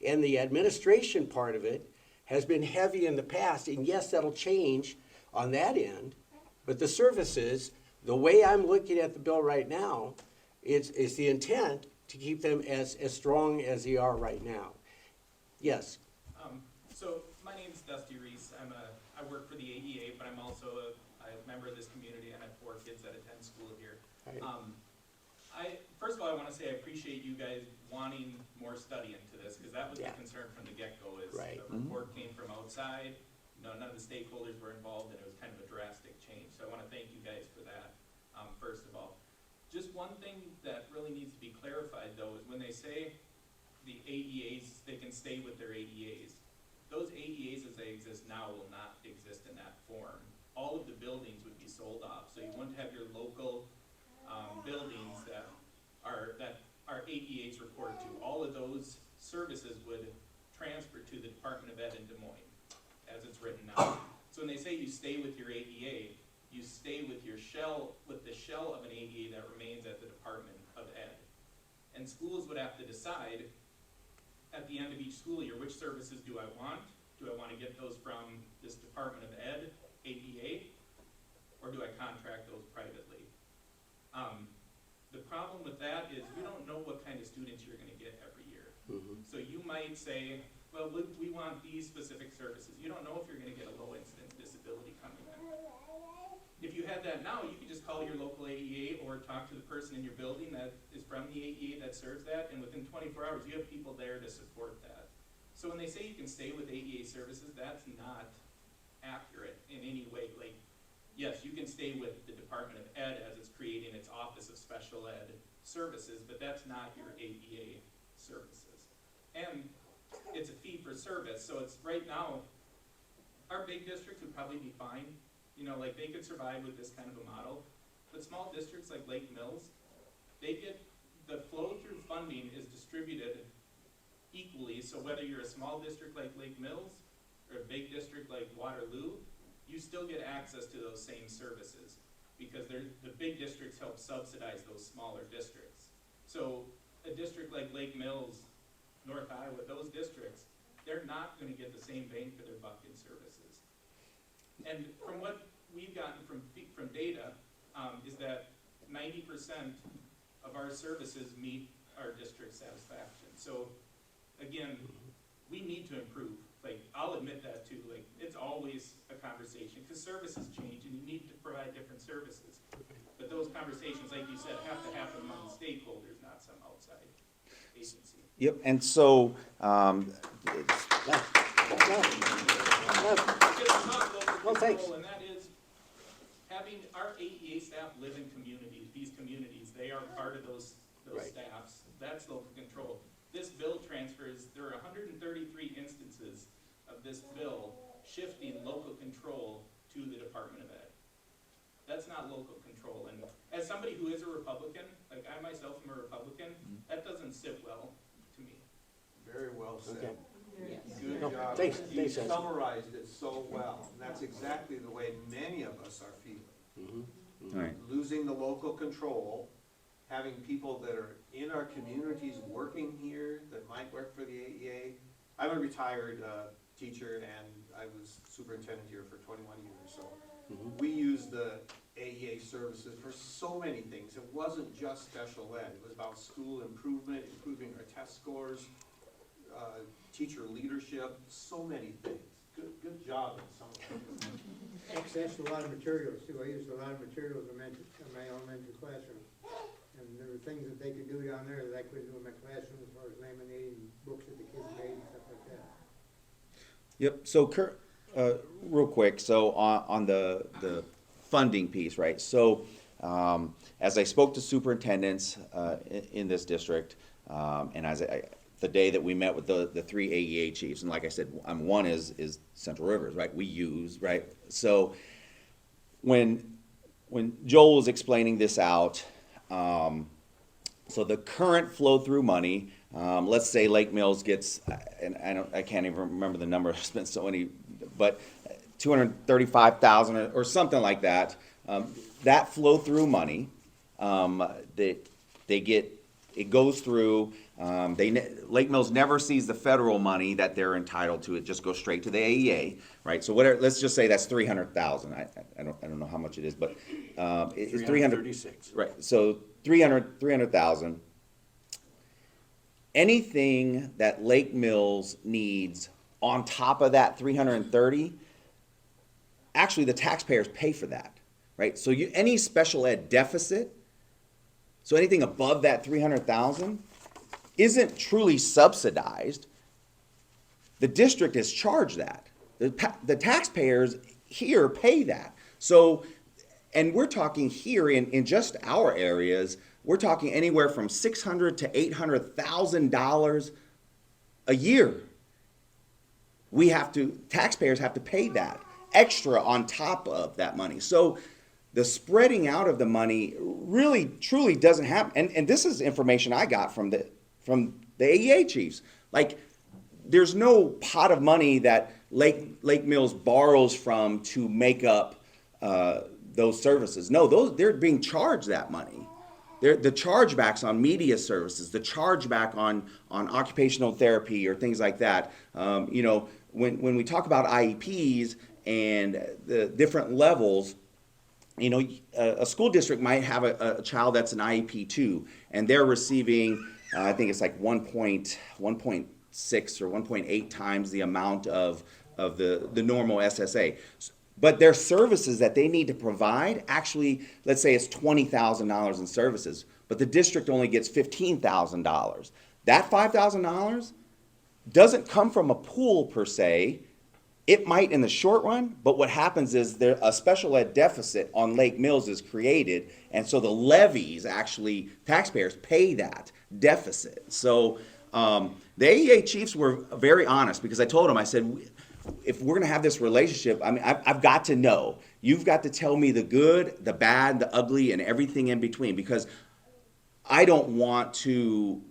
And the administration part of it has been heavy in the past, and yes, that'll change on that end, but the services, the way I'm looking at the bill right now, is the intent to keep them as strong as they are right now. Yes? So my name's Dusty Reese. I work for the AEA, but I'm also a member of this community, and I have 4 kids that attend school here. Right. First of all, I want to say I appreciate you guys wanting more study into this, because that was Yeah. the concern from the get-go, is Right. the report came from outside, none of the stakeholders were involved, and it was kind of a drastic change. So I want to thank you guys for that, first of all. Just one thing that really needs to be clarified, though, is when they say the AEAs, they can stay with their AEAs. Those AEAs as they exist now will not exist in that form. All of the buildings would be sold off, so you wouldn't have your local buildings that our AEAs report to. All of those services would transfer to the Department of Ed in Des Moines, as it's written now. So when they say you stay with your AEA, you stay with your the shell of an AEA that remains at the Department of Ed. And schools would have to decide at the end of each school year, which services do I want? Do I want to get those from this Department of Ed, AEA, or do I contract those privately? The problem with that is you don't know what kind of students you're going to get every year. Mm-hmm. So you might say, well, well, we want these specific services. You don't know if you're gonna get a low incidence disability coming in. If you had that now, you could just call your local AEA or talk to the person in your building that is from the AEA that serves that, and within 24 hours, you have people there to support that. So when they say you can stay with AEA services, that's not accurate in any way. Like, yes, you can stay with the Department of Ed as it's creating its Office of Special Ed Services, but that's not your AEA services. And it's a fee for service, so it's right now, our big districts would probably be fine. You know, like they could survive with this kind of a model, but small districts like Lake Mills, they get, the flow through funding is distributed equally, so whether you're a small district like Lake Mills or a big district like Waterloo, you still get access to those same services because the big districts help subsidize those smaller districts. So a district like Lake Mills, North Iowa, those districts, they're not gonna get the same bang for their buck in services. And from what we've gotten from data, is that 90% of our services meet our district satisfaction. So again, we need to improve. Like, I'll admit that too. Like, it's always a conversation because services change and you need to provide different services. But those conversations, like you said, have to happen among stakeholders, not some outside agency. Yep, and so, Well, thanks. And that is having our AEA staff live in communities, these communities, they are part of those Right. staffs. That's local control. This bill transfers, there are 133 instances of this bill shifting local control to the Department of Ed. That's not local control. And as somebody who is a Republican, like I myself am a Republican, that doesn't sit well to me. Very well said. Okay. Good No, job. thanks, You Nancy. summarized it so well, and that's exactly the way many of us are feeling. all right. Losing the local control, having people that are in our communities working here that might work for the AEA. I'm a retired teacher and I was superintendent here for 21 years, so we used the AEA services for so many things. It wasn't just special ed, it was about school improvement, improving our test scores, teacher leadership, so many things. Good job in some of them. Access to a lot of materials too. I used a lot of materials in my elementary classroom. And there were things that they could do down there that I couldn't do in my classroom as far as laminating books that the kids made and stuff like that. Yep, so Kurt, real quick, so on the funding piece, right? So, as I spoke to superintendents in this district, and the day that we met with the three AEA chiefs, and like I said, one is Central Rivers, right? We use, right? So when Joel was explaining this out, so the current flow-through money, let's say Lake Mills gets, and I can't even remember the number, I've spent so many, but 235,000 or something like that. That flow-through money, they get, it goes through. Lake Mills never sees the federal money that they're entitled to. It just goes straight to the AEA, right? So whatever, let's just say that's 300,000. I don't know how much it is, but it's 336. Right. So 300,000. Anything that Lake Mills needs on top of that 330, actually the taxpayers pay for that, right? So any special ed deficit, so anything above that 300,000 isn't truly subsidized. The district is charged that. The taxpayers here pay that. So, and we're talking here in just our areas, we're talking anywhere from $600,000 to $800,000 a year. Taxpayers have to pay that extra on top of that money. So the spreading out of the money really, truly doesn't happen. And this is information I got from the AEA chiefs. Like, there's no pot of money that Lake Mills borrows from to make up those services. No, they're being charged that money. The chargebacks on media services, the chargeback on occupational therapy or things like that. When we talk about IEPs and the different levels, a school district might have a child that's an IEP 2, and they're receiving, I think it's like 1.6 1.6 or 1.8 times the amount of the normal SSA. But their services that they need to provide, actually, let's say it's $20,000 in services, but the district only gets $15,000. That $5,000 doesn't come from a pool per se. It might in the short run, but what happens is there a special ed deficit on Lake Mills is created, and so the levies, actually, taxpayers pay that deficit. So the AEA chiefs were very honest, because I told them, I said, if we're gonna have this relationship, I mean, I've got to know. You've got to tell me the good, the bad, the ugly, and everything in between, because I don't want to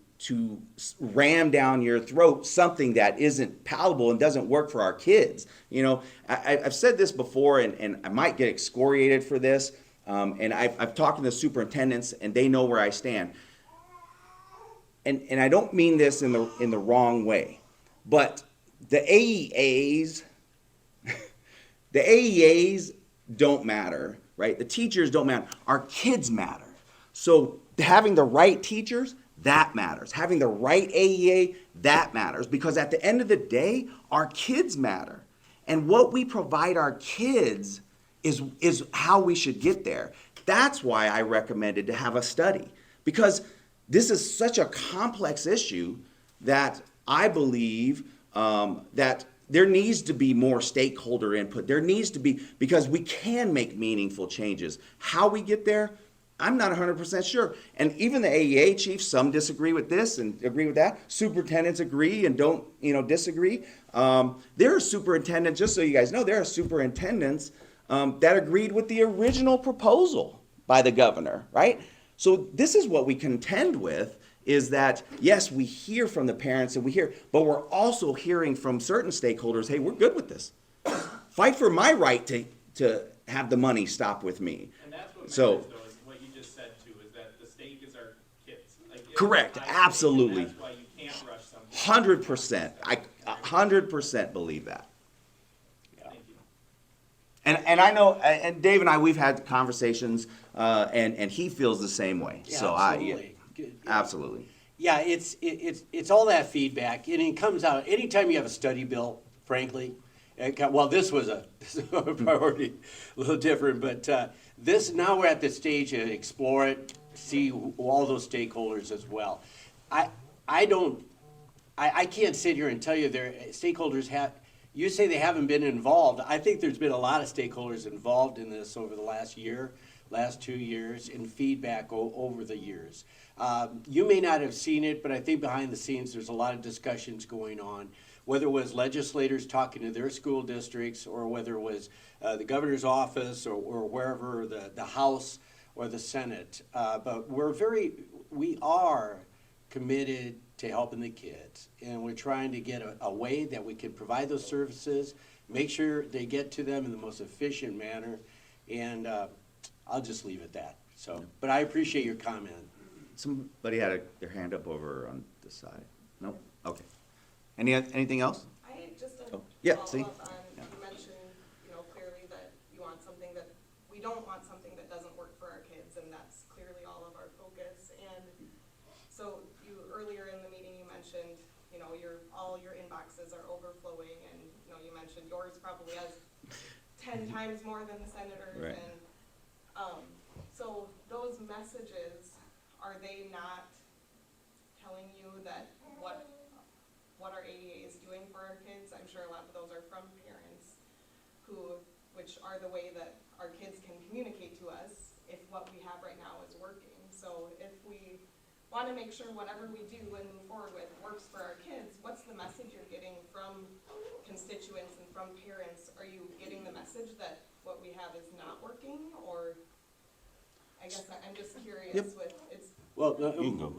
ram down your throat something that isn't palatable and doesn't work for our kids. You know, I've said this before, and I might get excoriated for this, and I've talked to the superintendents, and they know where I stand. And I don't mean this in the wrong way, but the AEAs, the AEAs don't matter, right? The teachers don't matter. Our kids matter. So having the right teachers, that matters. Having the right AEA, that matters. Because at the end of the day, our kids matter. And what we provide our kids is how we should get there. That's why I recommended to have a study. Because this is such a complex issue that I believe that there needs to be more stakeholder input. There needs to be, because we can make meaningful changes. How we get there, I'm not 100% sure. And even the AEA chiefs, some disagree with this and agree with that. Superintendents agree and don't, disagree. There are superintendents, just so you guys know, there are superintendents that agreed with the original proposal by the governor, right? So this is what we contend with, is that, yes, we hear from the parents but we're also hearing from certain stakeholders, hey, we're good with this. Fight for my right to have the money stop with me. And that's what So, matters, though, is what you just said too, is that the stake is our kids. Like, it's correct, high stake, absolutely. And that's why you can't rush something. 100%. I 100% believe that. Thank you. And I know, and Dave and I, we've had conversations, and he feels the same way. Yeah, So absolutely. Good. absolutely. Yeah, it's all that feedback, and it comes out anytime you have a study bill. Frankly, well, this was a priority, a little different, but this now we're at the stage to explore it, see all those stakeholders as well. I can't sit here and tell you their stakeholders have. You say they haven't been involved. I think there's been a lot of stakeholders involved in this over the last year, last 2 years, and feedback over the years. You may not have seen it, but I think behind the scenes there's a lot of discussions going on, whether it was legislators talking to their school districts, or whether it was the governor's office, or wherever, the House or the Senate. But we are committed to helping the kids, and we're trying to get a way that we can provide those services, make sure they get to them in the most efficient manner, and I'll just leave it at that. So, but I appreciate your comment. Somebody had their hand up over on this side. No? Okay. Anything else? I just Oh, yeah, see? follow up on, you mentioned, clearly that you want something that, we don't want something that doesn't work for our kids, and that's clearly all of our focus. And so earlier in the meeting, you mentioned, all your inboxes are overflowing, and, you mentioned yours probably has 10 times more than the senators. Right. And so those messages, are they not telling you that what our AEA is doing for our kids? I'm sure a lot of those are from parents which are the way that our kids can communicate to us if what we have right now is working. So if we want to make sure whatever we do and move forward with works for our kids, what's the message you're getting from constituents and from parents? Are you getting the message that what we have is not working, or I guess I'm just curious with it's. Well,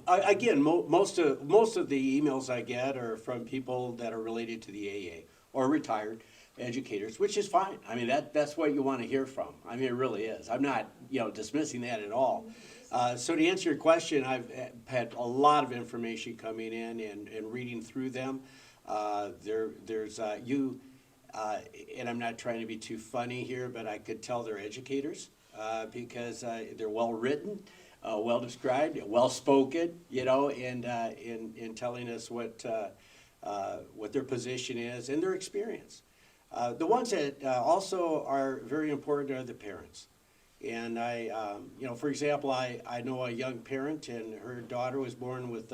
again, most of the emails I get are from people that are related to the AEA or retired educators, which is fine. I mean, that's what you want to hear from. I mean, it really is. I'm not, dismissing that at all. So to answer your question, I've had a lot of information coming in and reading through them. There's and I'm not trying to be too funny here, but I could tell they're educators because they're well written, well described, well spoken, and in telling us what what their position is and their experience. The ones that also are very important are the parents. And for example, I know a young parent, and her daughter was born with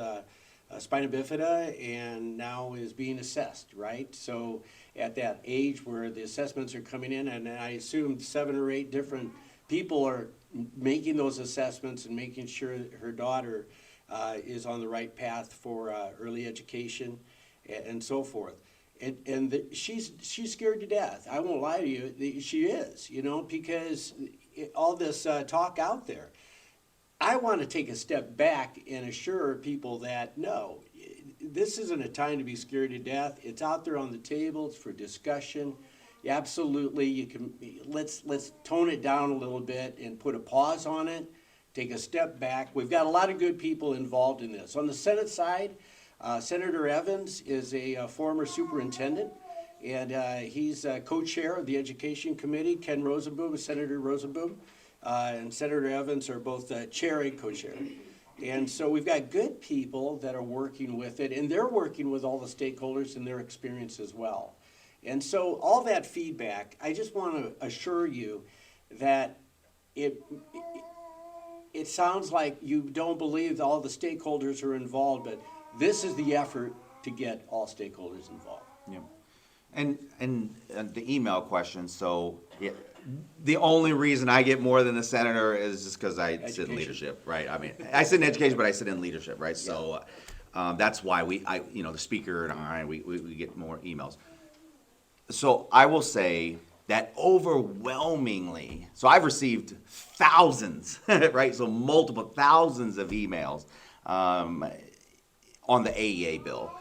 spina bifida and now is being assessed, right? So at that age where the assessments are coming in, and I assume 7 or 8 different people are making those assessments and making sure that her daughter is on the right path for early education and so forth. And she's scared to death. I won't lie to you, she is, because all this talk out there. I want to take a step back and assure people that no, this isn't a time to be scared to death. It's out there on the table. It's for discussion. Absolutely, you can. Let's tone it down a little bit and put a pause on it. Take a step back. We've got a lot of good people involved in this. On the Senate side, Senator Evans is a former superintendent, and he's co-chair of the Education Committee. Ken Rosenboom, Senator Rosenboom, and Senator Evans are both chair and co-chair. And so we've got good people that are working with it, and they're working with all the stakeholders and their experience as well. And so all that feedback, I just want to assure you that it sounds like you don't believe that all the stakeholders are involved, but this is the effort to get all stakeholders involved. Yeah. And the email question, so the only reason I get more than the senator is just because I sit in leadership, right? I mean, I sit in education, but I sit in leadership, right? So that's why the speaker and I, we get more emails. So I will say that overwhelmingly, so I've received thousands, right? So multiple thousands of emails on the AEA bill.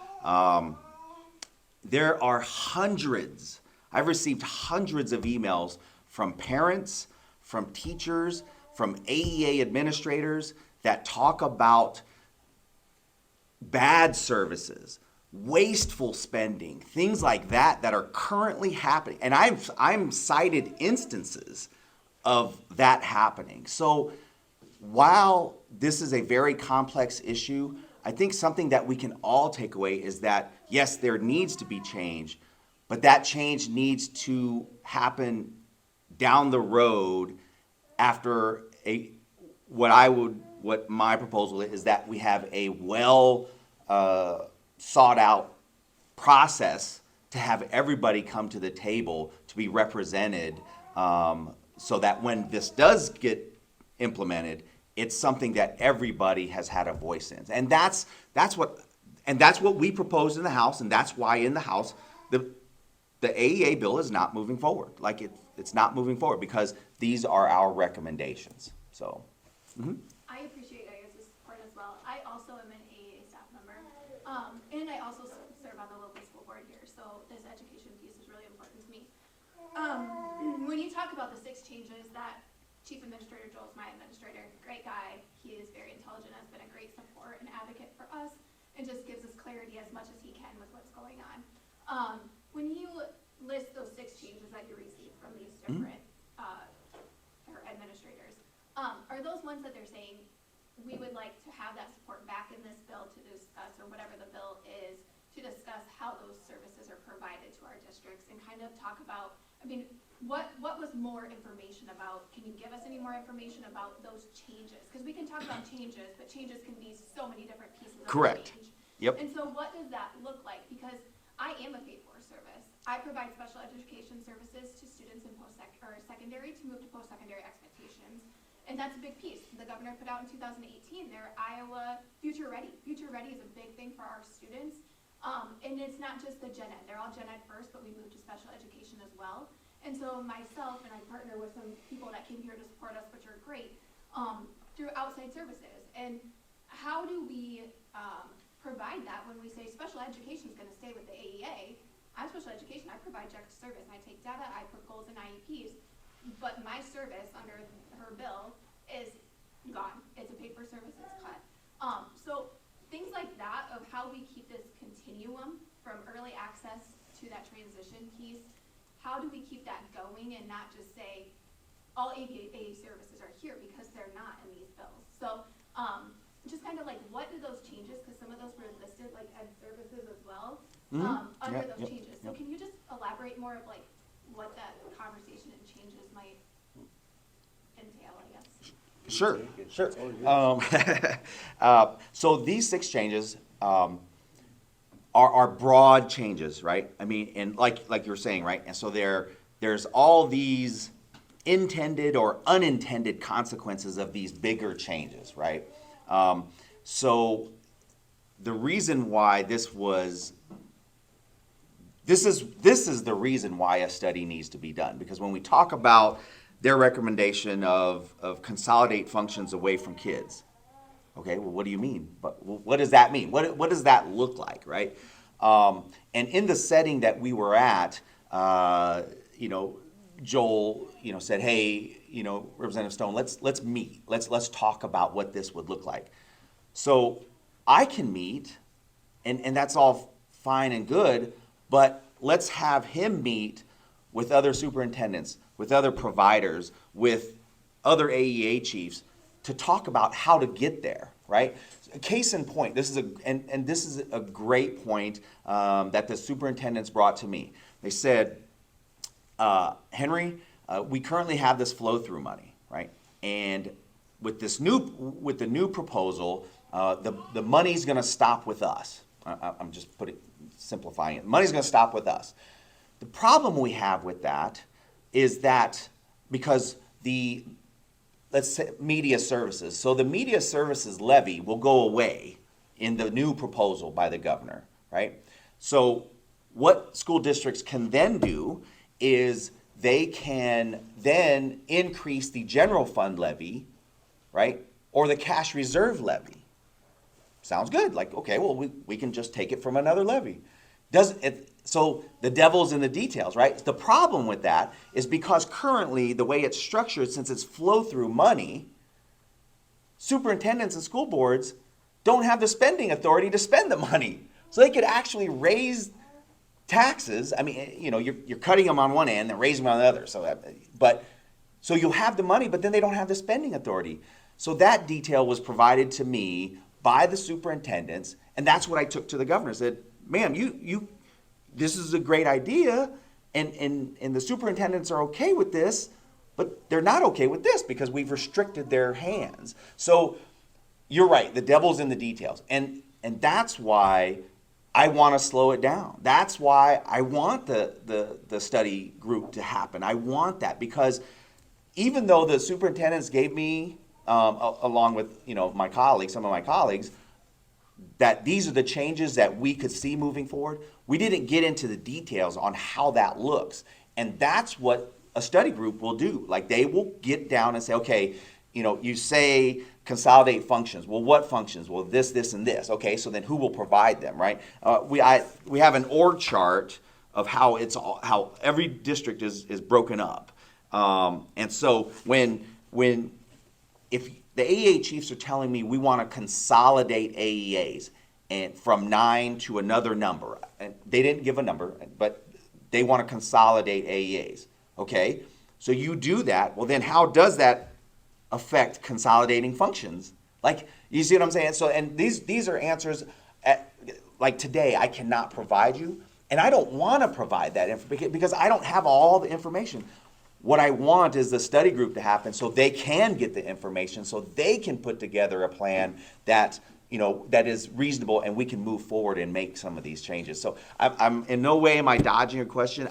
There are hundreds, I've received hundreds of emails from parents, from teachers, from AEA administrators that talk about bad services, wasteful spending, things like that are currently happening. And I'm cited instances of that happening. So while this is a very complex issue, I think something that we can all take away is that, yes, there needs to be change, but that change needs to happen down the road after what my proposal is that we have a well sought out process to have everybody come to the table to be represented, so that when this does get implemented, it's something that everybody has had a voice in. And that's what we proposed in the House, and that's why in the House the AEA bill is not moving forward. Like it's not moving forward because these are our recommendations. So I appreciate you guys' support as well. I also am an AEA staff member, and I also serve on the local school board here, so this education piece is really important to me. When you talk about the 6 changes that Chief Administrator Joel is my administrator, great guy. He is very intelligent, has been a great support and advocate for us, and just gives us clarity as much as he can with what's going on. When you list those 6 changes that you received from these different administrators, are those ones that they're saying we would like to have that support back in this bill to discuss, or whatever the bill is, to discuss how those services are provided to our districts and kind of talk about, I mean, what was more information about? Can you give us any more information about those changes? Because we can talk about changes, but changes can be so many different pieces of Correct. change. Yep. And so what does that look like? Because I am a paid-for service. I provide special education services to students in secondary to move to post-secondary expectations. And that's a big piece. The governor put out in 2018 their Iowa Future Ready. Future Ready is a big thing for our students. And it's not just the gen ed. They're all gen ed first, but we move to special education as well. And so myself and I partner with some people that came here to support us, which are great, through outside services. And how do we provide that when we say special education is going to stay with the AEA? I'm special education. I provide direct service. I take data. I put goals in IEPs. But my service under her bill is gone. It's a paid for service. It's cut. So things like that of how we keep this continuum from early access to that transition piece. How do we keep that going and not just say all ABA services are here, because they're not in these bills. So just kind of like, what do those changes, because some of those were listed like ed services as well. under Yep, those yep, changes. So yep. can you just elaborate more of like what that conversation and changes might entail, I guess? Sure, sure. So these 6 changes are broad changes, right? I mean, and like you were saying, right? And so there's all these intended or unintended consequences of these bigger changes, right? So the reason why this is the reason why a study needs to be done, because when we talk about their recommendation of consolidate functions away from kids, okay, well, what do you mean? But what does that mean? What does that look like, right? And in the setting that we were at, Joel, said, hey, Representative Stone, let's meet, let's talk about what this would look like. So I can meet, and that's all fine and good, but let's have him meet with other superintendents, with other providers, with other AEA chiefs to talk about how to get there, right? Case in point, this is a great point that the superintendents brought to me. They said, Henry, we currently have this flow-through money, right? And with the new proposal, the money's going to stop with us. I'm just simplifying it. Money's going to stop with us. The problem we have with that is that because let's say media services. So the media services levy will go away in the new proposal by the governor, right? So what school districts can then do is they can then increase the general fund levy, right? Or the cash reserve levy. Sounds good. Like, okay, well, we can just take it from another levy. So the devil's in the details, right? The problem with that is because currently the way it's structured, since it's flow-through money, superintendents and school boards don't have the spending authority to spend the money. So they could actually raise taxes. I mean, you're cutting them on one end and raising them on the other. So you'll have the money, but then they don't have the spending authority. So that detail was provided to me by the superintendents, and that's what I took to the governor. I said, ma'am, this is a great idea, and the superintendents are okay with this, but they're not okay with this because we've restricted their hands. So you're right, the devil's in the details. And that's why I want to slow it down. That's why I want the study group to happen. I want that because even though the superintendents gave me, along with some of my colleagues, that these are the changes that we could see moving forward, we didn't get into the details on how that looks. And that's what a study group will do. Like, they will get down and say, okay, you say consolidate functions. Well, what functions? Well, this, and this. Okay, so then who will provide them, right? We have an org chart of how every district is broken up. And so if the AEA chiefs are telling me we want to consolidate AEAs and from 9 to another number, and they didn't give a number, but they want to consolidate AEAs. Okay, so you do that. Well, then how does that affect consolidating functions? Like, you see what I'm saying? So, and these are answers like today I cannot provide you, and I don't want to provide that because I don't have all the information. What I want is the study group to happen so they can get the information, so they can put together a plan that is reasonable, and we can move forward and make some of these changes. So I'm in no way am I dodging your question.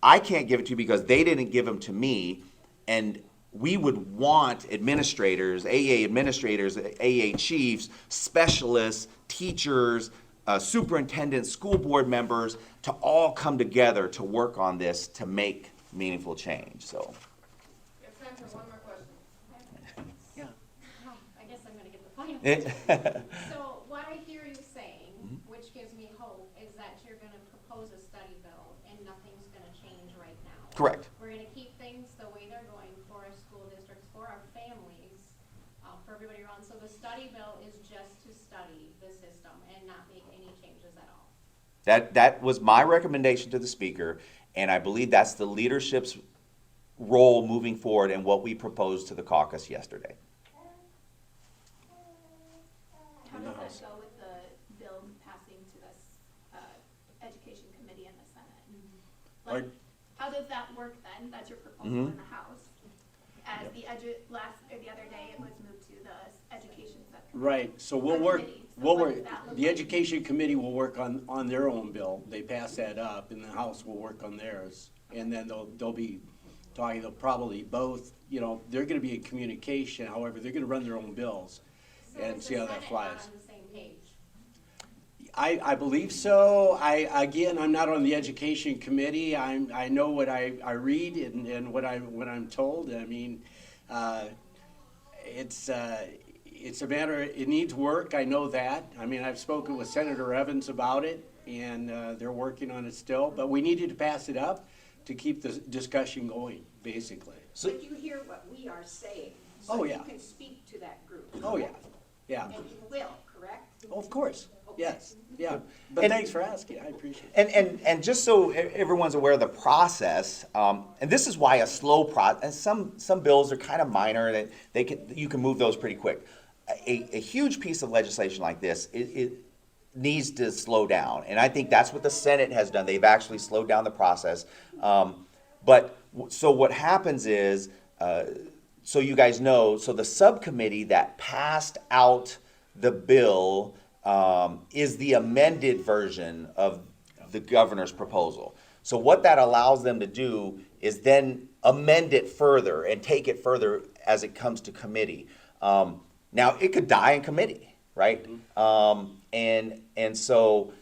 I can't give it to you because they didn't give them to me, and we would want administrators, AEA chiefs, specialists, teachers, superintendents, school board members to all come together to work on this to make meaningful change. So, We have time for one more question. yeah. I guess I'm gonna get the final. So what I hear you saying, which gives me hope, is that you're gonna propose a study bill and nothing's gonna change right now. Correct. We're gonna keep things the way they're going for our school districts, for our families, for everybody around. So the study bill is just to study the system and not make any changes at all. That was my recommendation to the speaker, and I believe that's the leadership's role moving forward and what we proposed to the caucus yesterday. How does that go with the bill passing to this Like, Or- how does that work then? That's your proposal Mhm. in the House. As the the other day, it was moved to the education subcommittee. Right, so we'll What work, does that look the like? education committee will work on their own bill. They pass that up, and the House will work on theirs. And then they'll be talking, they'll probably both, you know, they're gonna be in communication, however, they're gonna run their own bills and see how that flies. So is the Senate not on the same page? I believe so. Again, I'm not on the education committee. I know what I read and what I'm told. I mean, it's a matter, it needs work, I know that. I mean, I've spoken with Senator Evans about it, and they're working on it still, but we needed to pass it up to keep the discussion going, basically. But you hear what we are saying, Oh, so yeah. you can speak to that group. Oh, yeah, yeah. And you will, correct? Of course, yes, yeah. But And- thanks for asking, I appreciate it. And just so everyone's aware of the process, and this is why a slow process, some bills are kind of minor, that you can move those pretty quick. A huge piece of legislation like this, it needs to slow down, and I think that's what the Senate has done. They've actually slowed down the process. So what happens is, so you guys know, so the subcommittee that passed out the bill is the amended version of the governor's proposal. So what that allows them to do is then amend it further and take it further as it comes to committee. Now, it could die in committee, right? And so,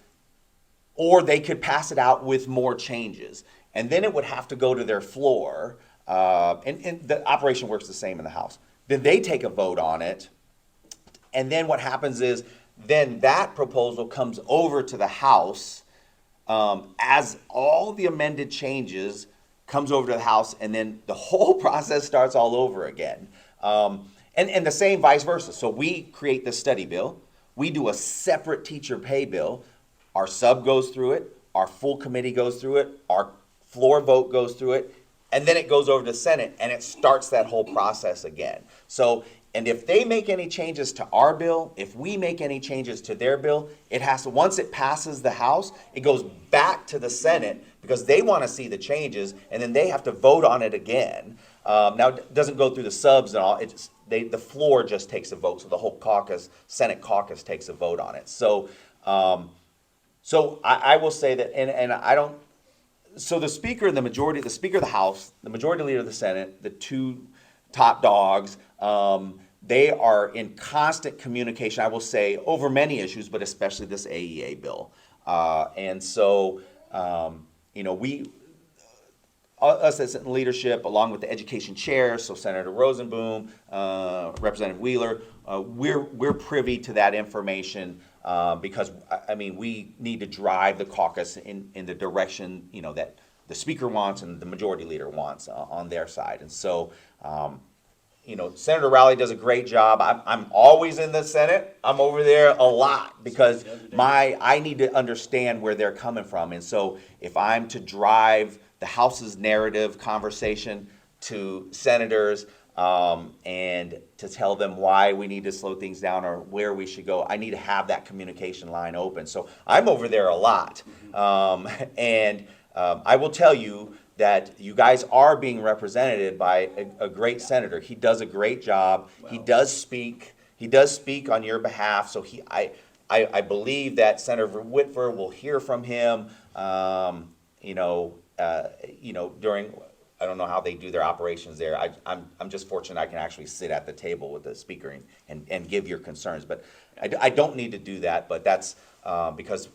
or they could pass it out with more changes. And then it would have to go to their floor, and the operation works the same in the House. Then they take a vote on it, and then what happens is, then that proposal comes over to the House as all the amended changes comes over to the House, and then the whole process starts all over again. And the same vice versa. So we create the study bill. We do a separate teacher pay bill. Our sub goes through it. Our full committee goes through it. Our floor vote goes through it. And then it goes over to the Senate, and it starts that whole process again. So, and if they make any changes to our bill, if we make any changes to their bill, it has to, once it passes the House, it goes back to the Senate because they want to see the changes, and then they have to vote on it again. Now, it doesn't go through the subs and all. The floor just takes a vote, so the whole Senate caucus takes a vote on it. So, I will say that, and I don't. So the speaker of the House, the majority leader of the Senate, the two top dogs, they are in constant communication, I will say, over many issues, but especially this AEA bill. And so, us as in leadership, along with the education chair, so Senator Rosenboom, Representative Wheeler, we're privy to that information because, I mean, we need to drive the caucus in the direction, that the speaker wants and the majority leader wants on their side. And so, Senator Rowley does a great job. I'm always in the Senate. I'm over there a lot because I need to understand where they're coming from. And so if I'm to drive the House's narrative conversation to senators and to tell them why we need to slow things down or where we should go, I need to have that communication line open. So I'm over there a lot. I will tell you that you guys are being represented by a great senator. He does a great job. Wow. He does speak on your behalf. So I believe that Senator Whitver will hear from him, during, I don't know how they do their operations there. I'm just fortunate I can actually sit at the table with the speaker and give your concerns. But I don't need to do that, but that's because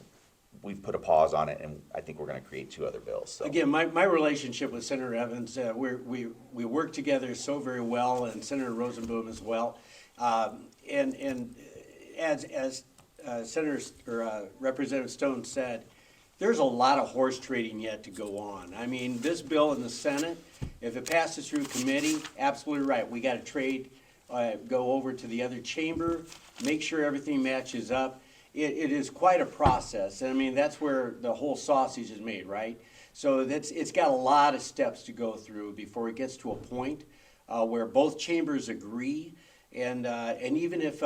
we've put a pause on it, and I think we're going to create 2 other bills. So. Again, my relationship with Senator Evans, we work together so very well, and Senator Rosenboom as well. And as Senator or Representative Stone said, there's a lot of horse trading yet to go on. I mean, this bill in the Senate, if it passes through committee, absolutely right. We got to trade, go over to the other chamber, make sure everything matches up. It is quite a process. And I mean, that's where the whole sausage is made, right? So it's got a lot of steps to go through before it gets to a point where both chambers agree. And even if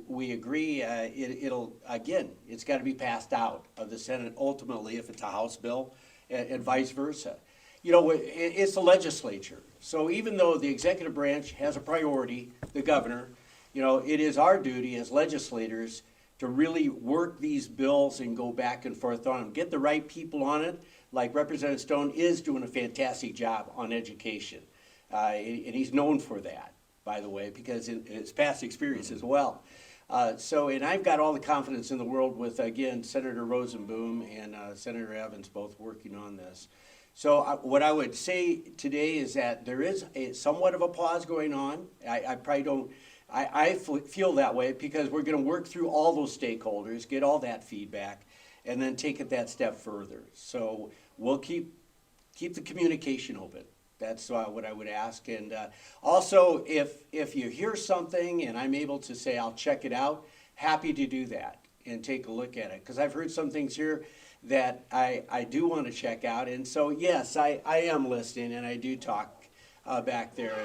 we agree, it's got to be passed out of the Senate ultimately if it's a House bill. and vice versa. You know, it's the legislature. So even though the executive branch has a priority, the governor, you know, it is our duty as legislators to really work these bills and go back and forth on them. Get the right people on it, like Representative Stone is doing a fantastic job on education. And he's known for that, by the way, because in his past experience as well. And I've got all the confidence in the world with, again, Senator Rosenboom and Senator Evans both working on this. So what I would say today is that there is somewhat of a pause going on. I probably don't, I feel that way because we're going to work through all those stakeholders, get all that feedback, and then take it that step further. So we'll keep the communication open. That's what I would ask. And also, if you hear something and I'm able to say I'll check it out, happy to do that and take a look at it. Because I've heard some things here that I do want to check out. And so, yes, I am listening and I do talk back there.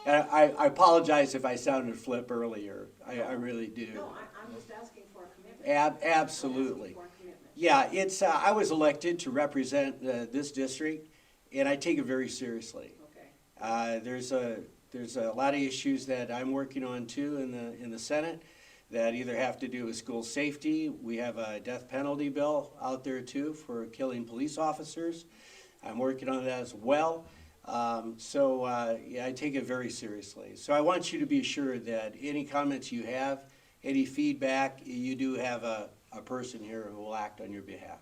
And I apologize if I sounded flip earlier. I really do. No, I'm just asking for a commitment. Absolutely. I'm asking for a commitment. Yeah, it's, I was elected to represent this district, and I take it very seriously. Okay. There's a lot of issues that I'm working on too in the Senate that either have to do with school safety. We have a death penalty bill out there too for killing police officers. I'm working on that as well. Yeah, I take it very seriously. So I want you to be sure that any comments you have, any feedback, you do have a person here who will act on your behalf.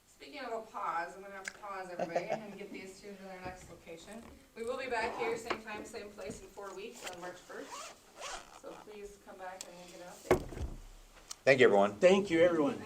Speaking of a pause, I'm gonna have to pause everybody and get these two to their next location. We will be back here, same time, same place in 4 weeks on March 1st. So please come back and we'll get an update. Thank you, everyone. Thank you, everyone.